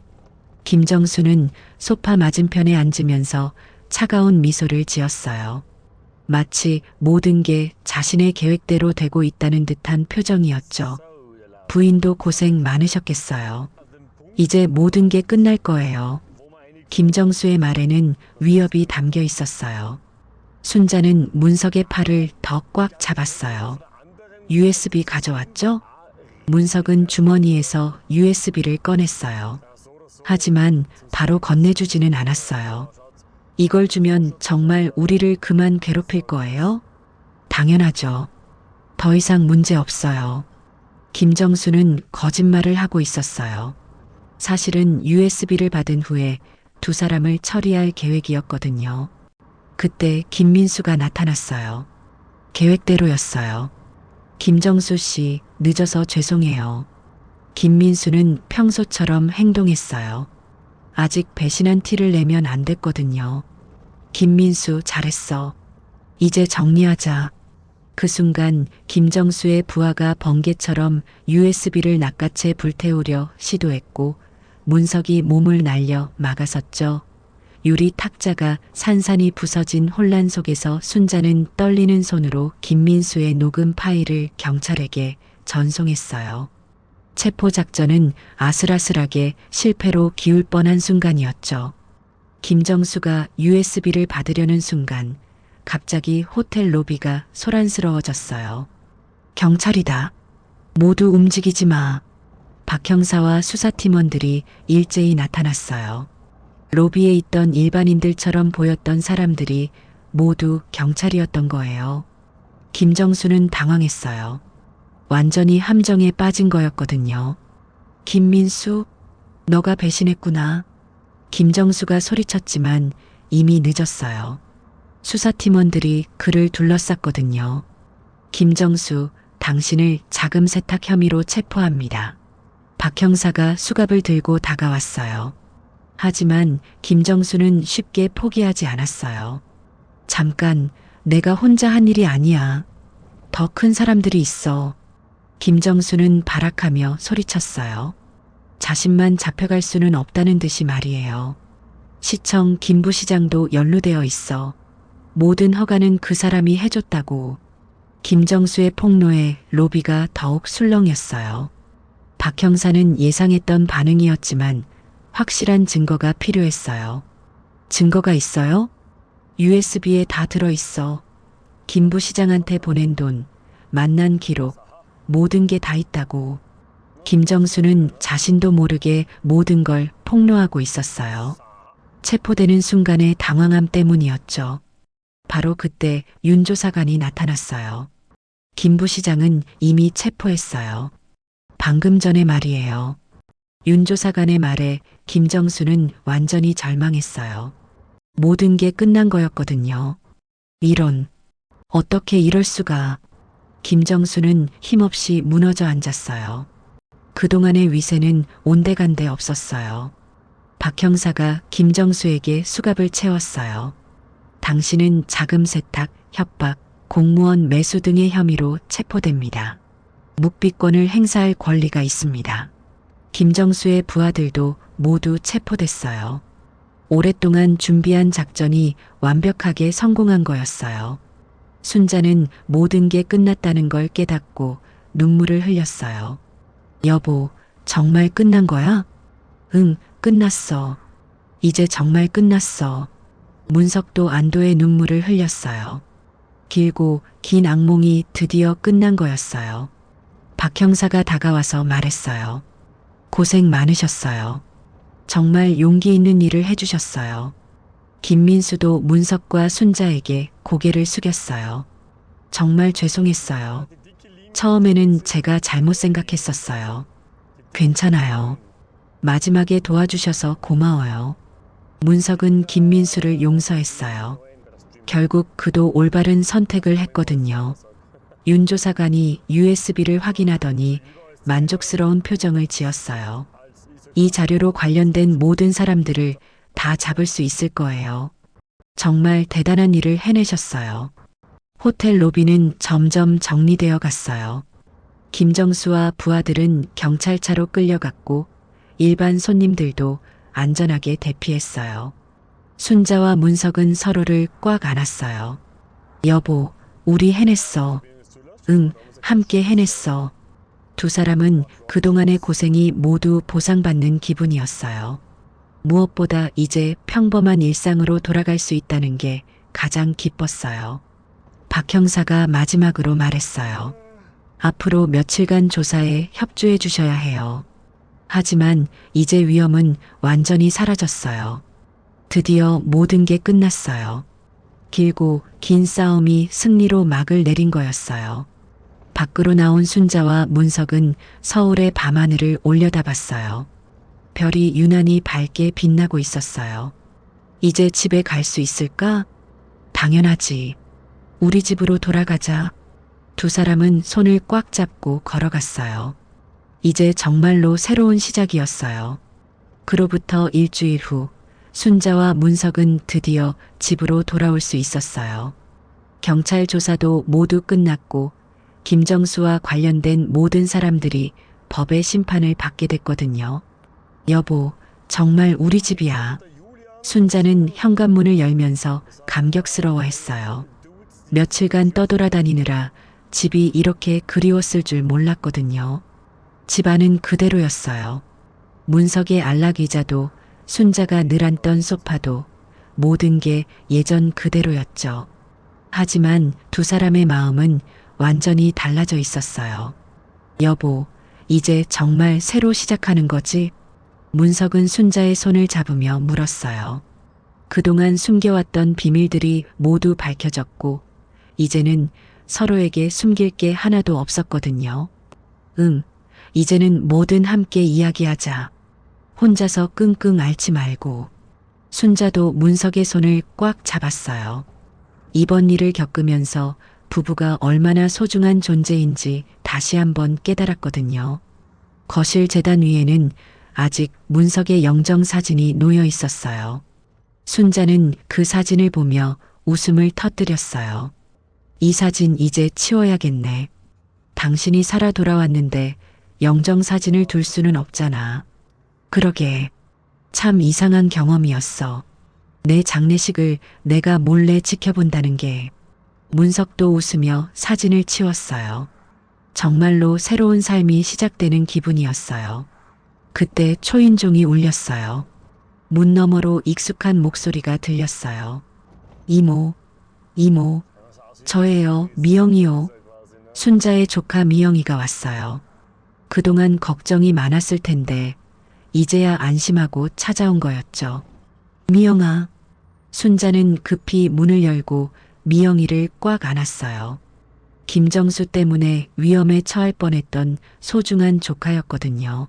김정수는 소파 맞은편에 앉으면서 차가운 미소를 지었어요. 마치 모든 게 자신의 계획대로 되고 있다는 듯한 표정이었죠. 부인도 고생 많으셨겠어요. 이제 모든 게 끝날 거예요. 김정수의 말에는 위협이 담겨 있었어요. 순자는 문석의 팔을 더 꽉 잡았어요. USB 가져왔죠? 문석은 주머니에서 USB를 꺼냈어요. 하지만 바로 건네주지는 않았어요. 이걸 주면 정말 우리를 그만 괴롭힐 거예요? 당연하죠. 더 이상 문제 없어요. 김정수는 거짓말을 하고 있었어요. 사실은 USB를 받은 후에 2사람을 처리할 계획이었거든요. 그때 김민수가 나타났어요. 계획대로였어요. 김정수 씨, 늦어서 죄송해요. 김민수는 평소처럼 행동했어요. 아직 배신한 티를 내면 안 됐거든요. 김민수, 잘했어. 이제 정리하자. 그 순간 김정수의 부하가 번개처럼 USB를 낚아채 불태우려 시도했고 문석이 몸을 날려 막아섰죠. 유리 탁자가 산산이 부서진 혼란 속에서 순자는 떨리는 손으로 김민수의 녹음 파일을 경찰에게 전송했어요. 체포작전은 아슬아슬하게 실패로 기울 뻔한 순간이었죠. 김정수가 USB를 받으려는 순간 갑자기 호텔 로비가 소란스러워졌어요. 경찰이다. 모두 움직이지 마. 박 형사와 수사팀원들이 일제히 나타났어요. 로비에 있던 일반인들처럼 보였던 사람들이 모두 경찰이었던 거예요. 김정수는 당황했어요. 완전히 함정에 빠진 거였거든요. 김민수, 너가 배신했구나. 김정수가 소리쳤지만 이미 늦었어요. 수사팀원들이 그를 둘러쌌거든요. 김정수, 당신을 자금 세탁 혐의로 체포합니다. 박 형사가 수갑을 들고 다가왔어요. 하지만 김정수는 쉽게 포기하지 않았어요. 잠깐, 내가 혼자 한 일이 아니야. 더 큰 사람들이 있어. 김정수는 발악하며 소리쳤어요. 자신만 잡혀갈 수는 없다는 듯이 말이에요. 시청 김부시장도 연루되어 있어. 모든 허가는 그 사람이 해줬다고. 김정수의 폭로에 로비가 더욱 술렁였어요. 박 형사는 예상했던 반응이었지만 확실한 증거가 필요했어요. 증거가 있어요? USB에 다 들어있어. 김 부시장한테 보낸 돈, 만난 기록, 모든 게 다 있다고. 김정수는 자신도 모르게 모든 걸 폭로하고 있었어요. 체포되는 순간의 당황함 때문이었죠. 바로 그때 윤 조사관이 나타났어요. 김 부시장은 이미 체포했어요. 방금 전에 말이에요. 윤 조사관의 말에 김정수는 완전히 절망했어요. 모든 게 끝난 거였거든요. 이런, 어떻게 이럴 수가. 김정수는 힘없이 무너져 앉았어요. 그동안의 위세는 온데간데 없었어요. 박 형사가 김정수에게 수갑을 채웠어요. 당신은 자금 세탁, 협박, 공무원 매수 등의 혐의로 체포됩니다. 묵비권을 행사할 권리가 있습니다. 김정수의 부하들도 모두 체포됐어요. 오랫동안 준비한 작전이 완벽하게 성공한 거였어요. 순자는 모든 게 끝났다는 걸 깨닫고 눈물을 흘렸어요. 여보, 정말 끝난 거야? 응, 끝났어. 이제 정말 끝났어. 문석도 안도의 눈물을 흘렸어요. 길고 긴 악몽이 드디어 끝난 거였어요. 박 형사가 다가와서 말했어요. 고생 많으셨어요. 정말 용기 있는 일을 해주셨어요. 김민수도 문석과 순자에게 고개를 숙였어요. 정말 죄송했어요. 처음에는 제가 잘못 생각했었어요. 괜찮아요. 마지막에 도와주셔서 고마워요. 문석은 김민수를 용서했어요. 결국 그도 올바른 선택을 했거든요. 윤 조사관이 USB를 확인하더니 만족스러운 표정을 지었어요. 이 자료로 관련된 모든 사람들을 다 잡을 수 있을 거예요. 정말 대단한 일을 해내셨어요. 호텔 로비는 점점 정리되어 갔어요. 김정수와 부하들은 경찰차로 끌려갔고 일반 손님들도 안전하게 대피했어요. 순자와 문석은 서로를 꽉 안았어요. 여보, 우리 해냈어. 응, 함께 해냈어. 두 사람은 그동안의 고생이 모두 보상받는 기분이었어요. 무엇보다 이제 평범한 일상으로 돌아갈 수 있다는 게 가장 기뻤어요. 박 형사가 마지막으로 말했어요. 앞으로 며칠간 조사에 협조해 주셔야 해요. 하지만 이제 위험은 완전히 사라졌어요. 드디어 모든 게 끝났어요. 길고 긴 싸움이 승리로 막을 내린 거였어요. 밖으로 나온 순자와 문석은 서울의 밤하늘을 올려다봤어요. 별이 유난히 밝게 빛나고 있었어요. 이제 집에 갈 수 있을까? 당연하지. 우리 집으로 돌아가자. 두 사람은 손을 꽉 잡고 걸어갔어요. 이제 정말로 새로운 시작이었어요. 그로부터 일주일 후 순자와 문석은 드디어 집으로 돌아올 수 있었어요. 경찰 조사도 모두 끝났고 김정수와 관련된 모든 사람들이 법의 심판을 받게 됐거든요. 여보, 정말 우리 집이야. 순자는 현관문을 열면서 감격스러워했어요. 며칠간 떠돌아다니느라 집이 이렇게 그리웠을 줄 몰랐거든요. 집안은 그대로였어요. 문석의 안락의자도 순자가 늘 앉던 소파도 모든 게 예전 그대로였죠. 하지만 두 사람의 마음은 완전히 달라져 있었어요. 여보, 이제 정말 새로 시작하는 거지? 문석은 순자의 손을 잡으며 물었어요. 그동안 숨겨왔던 비밀들이 모두 밝혀졌고 이제는 서로에게 숨길 게 하나도 없었거든요. 응, 이제는 뭐든 함께 이야기하자. 혼자서 끙끙 앓지 말고. 순자도 문석의 손을 꽉 잡았어요. 이번 일을 겪으면서 부부가 얼마나 소중한 존재인지 다시 한번 깨달았거든요. 거실 재단 위에는 아직 문석의 영정사진이 놓여 있었어요. 순자는 그 사진을 보며 웃음을 터뜨렸어요. 이 사진 이제 치워야겠네. 당신이 살아 돌아왔는데 영정사진을 둘 수는 없잖아. 그러게. 참 이상한 경험이었어. 내 장례식을 내가 몰래 지켜본다는 게. 문석도 웃으며 사진을 치웠어요. 정말로 새로운 삶이 시작되는 기분이었어요. 그때 초인종이 울렸어요. 문 너머로 익숙한 목소리가 들렸어요. 이모, 이모, 저예요, 미영이요. 순자의 조카 미영이가 왔어요. 그동안 걱정이 많았을 텐데 이제야 안심하고 찾아온 거였죠. 미영아. 순자는 급히 문을 열고 미영이를 꽉 안았어요. 김정수 때문에 위험에 처할 뻔했던 소중한 조카였거든요.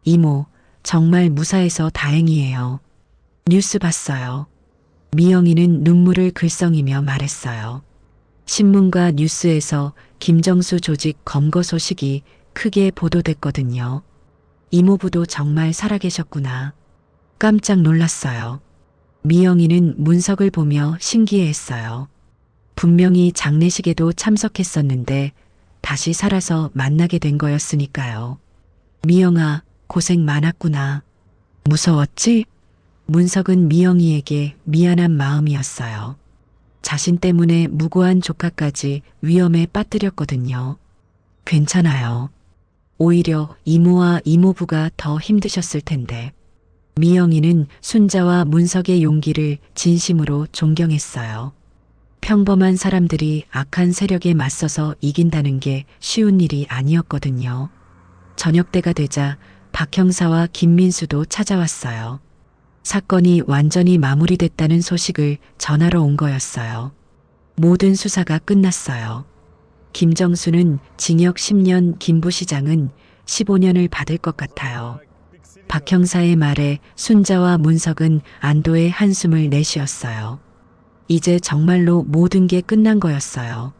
이모, 정말 무사해서 다행이에요. 뉴스 봤어요. 미영이는 눈물을 글썽이며 말했어요. 신문과 뉴스에서 김정수 조직 검거 소식이 크게 보도됐거든요. 이모부도 정말 살아계셨구나. 깜짝 놀랐어요. 미영이는 문석을 보며 신기해했어요. 분명히 장례식에도 참석했었는데 다시 살아서 만나게 된 거였으니까요. 미영아, 고생 많았구나. 무서웠지? 문석은 미영이에게 미안한 마음이었어요. 자신 때문에 무고한 조카까지 위험에 빠뜨렸거든요. 괜찮아요. 오히려 이모와 이모부가 더 힘드셨을 텐데. 미영이는 순자와 문석의 용기를 진심으로 존경했어요. 평범한 사람들이 악한 세력에 맞서서 이긴다는 게 쉬운 일이 아니었거든요. 저녁 때가 되자 박 형사와 김민수도 찾아왔어요. 사건이 완전히 마무리됐다는 소식을 전하러 온 거였어요. 모든 수사가 끝났어요. 김정수는 징역 10년, 김 부시장은 15년을 받을 것 같아요. 박 형사의 말에 순자와 문석은 안도의 한숨을 내쉬었어요. 이제 정말로 모든 게 끝난 거였어요.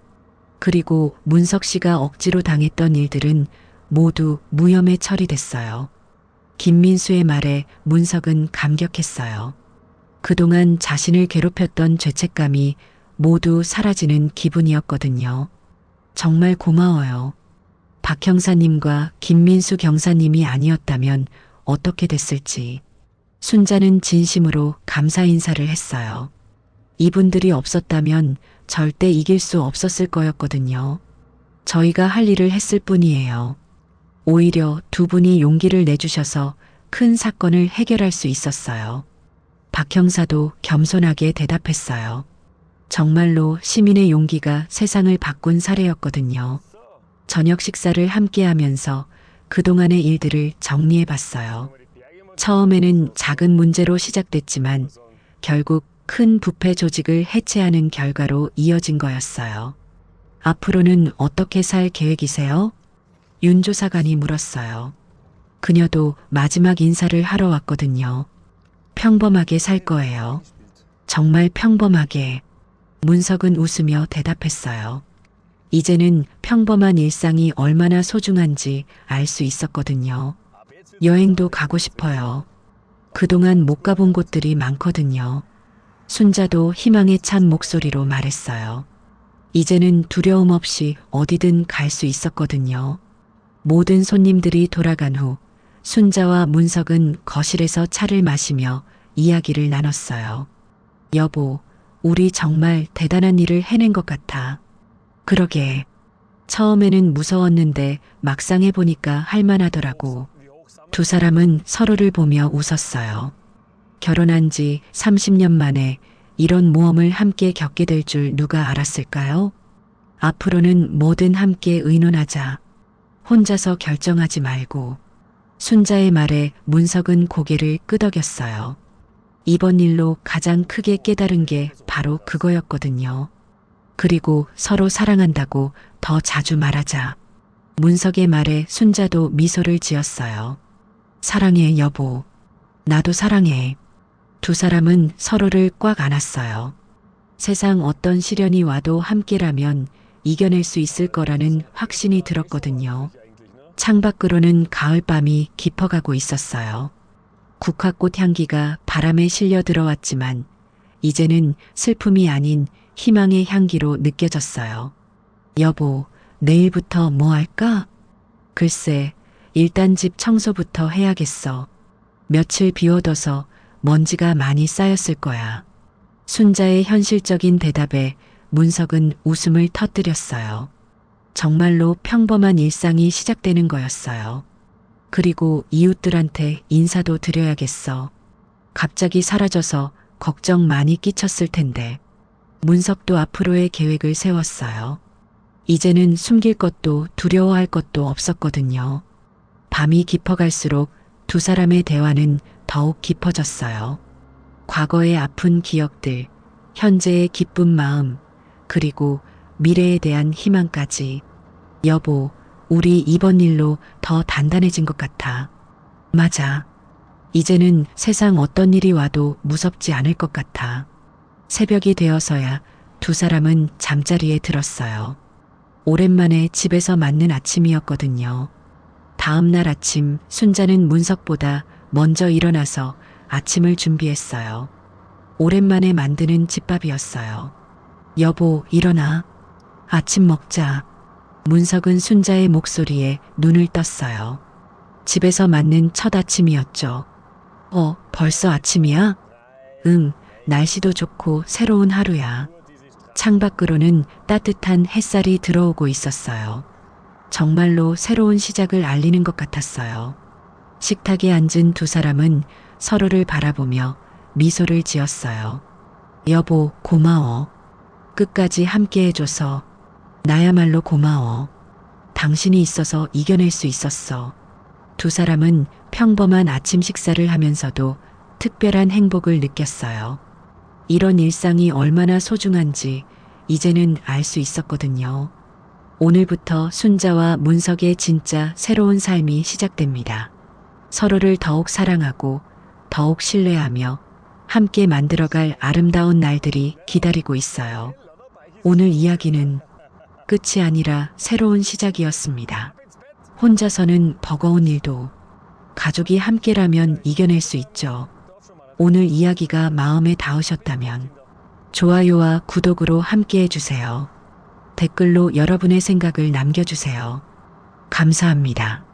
그리고 문석 씨가 억지로 당했던 일들은 모두 무혐의 처리됐어요. 김민수의 말에 문석은 감격했어요. 그동안 자신을 괴롭혔던 죄책감이 모두 사라지는 기분이었거든요. 정말 고마워요. 박 형사님과 김민수 경사님이 아니었다면 어떻게 됐을지. 순자는 진심으로 감사 인사를 했어요. 이분들이 없었다면 절대 이길 수 없었을 거였거든요. 저희가 할 일을 했을 뿐이에요. 오히려 두 분이 용기를 내주셔서 큰 사건을 해결할 수 있었어요. 박 형사도 겸손하게 대답했어요. 정말로 시민의 용기가 세상을 바꾼 사례였거든요. 저녁 식사를 함께 하면서 그동안의 일들을 정리해 봤어요. 처음에는 작은 문제로 시작됐지만 결국 큰 부패 조직을 해체하는 결과로 이어진 거였어요. 앞으로는 어떻게 살 계획이세요? 윤 조사관이 물었어요. 그녀도 마지막 인사를 하러 왔거든요. 평범하게 살 거예요. 정말 평범하게. 문석은 웃으며 대답했어요. 이제는 평범한 일상이 얼마나 소중한지 알 수 있었거든요. 여행도 가고 싶어요. 그동안 못 가본 곳들이 많거든요. 순자도 희망에 찬 목소리로 말했어요. 이제는 두려움 없이 어디든 갈 수 있었거든요. 모든 손님들이 돌아간 후 순자와 문석은 거실에서 차를 마시며 이야기를 나눴어요. 여보, 우리 정말 대단한 일을 해낸 것 같아. 그러게. 처음에는 무서웠는데 막상 해보니까 할만하더라고. 두 사람은 서로를 보며 웃었어요. 결혼한 지 30년 만에 이런 모험을 함께 겪게 될 줄 누가 알았을까요? 앞으로는 뭐든 함께 의논하자. 혼자서 결정하지 말고. 순자의 말에 문석은 고개를 끄덕였어요. 이번 일로 가장 크게 깨달은 게 바로 그거였거든요. 그리고 서로 사랑한다고 더 자주 말하자. 문석의 말에 순자도 미소를 지었어요. 사랑해, 여보. 나도 사랑해. 두 사람은 서로를 꽉 안았어요. 세상 어떤 시련이 와도 함께라면 이겨낼 수 있을 거라는 확신이 들었거든요. 창밖으로는 가을밤이 깊어가고 있었어요. 국화꽃 향기가 바람에 실려 들어왔지만 이제는 슬픔이 아닌 희망의 향기로 느껴졌어요. 여보, 내일부터 뭐 할까? 글쎄, 일단 집 청소부터 해야겠어. 며칠 비워둬서 먼지가 많이 쌓였을 거야. 순자의 현실적인 대답에 문석은 웃음을 터뜨렸어요. 정말로 평범한 일상이 시작되는 거였어요. 그리고 이웃들한테 인사도 드려야겠어. 갑자기 사라져서 걱정 많이 끼쳤을 텐데. 문석도 앞으로의 계획을 세웠어요. 이제는 숨길 것도 두려워할 것도 없었거든요. 밤이 깊어갈수록 두 사람의 대화는 더욱 깊어졌어요. 과거의 아픈 기억들, 현재의 기쁜 마음, 그리고 미래에 대한 희망까지. 여보, 우리 이번 일로 더 단단해진 것 같아. 맞아. 이제는 세상 어떤 일이 와도 무섭지 않을 것 같아. 새벽이 되어서야 두 사람은 잠자리에 들었어요. 오랜만에 집에서 맞는 아침이었거든요. 다음 날 아침 순자는 문석보다 먼저 일어나서 아침을 준비했어요. 오랜만에 만드는 집밥이었어요. 여보, 일어나. 아침 먹자. 문석은 순자의 목소리에 눈을 떴어요. 집에서 맞는 첫 아침이었죠. 벌써 아침이야? 응, 날씨도 좋고 새로운 하루야. 창밖으로는 따뜻한 햇살이 들어오고 있었어요. 정말로 새로운 시작을 알리는 것 같았어요. 식탁에 앉은 두 사람은 서로를 바라보며 미소를 지었어요. 여보, 고마워. 끝까지 함께 해줘서. 나야말로 고마워. 당신이 있어서 이겨낼 수 있었어. 두 사람은 평범한 아침 식사를 하면서도 특별한 행복을 느꼈어요. 이런 일상이 얼마나 소중한지 이제는 알 수 있었거든요. 오늘부터 순자와 문석의 진짜 새로운 삶이 시작됩니다. 서로를 더욱 사랑하고 더욱 신뢰하며 함께 만들어갈 아름다운 날들이 기다리고 있어요. 오늘 이야기는 끝이 아니라 새로운 시작이었습니다. 혼자서는 버거운 일도 가족이 함께라면 이겨낼 수 있죠. 오늘 이야기가 마음에 닿으셨다면 좋아요와 구독으로 함께 해주세요. 댓글로 여러분의 생각을 남겨주세요. 감사합니다.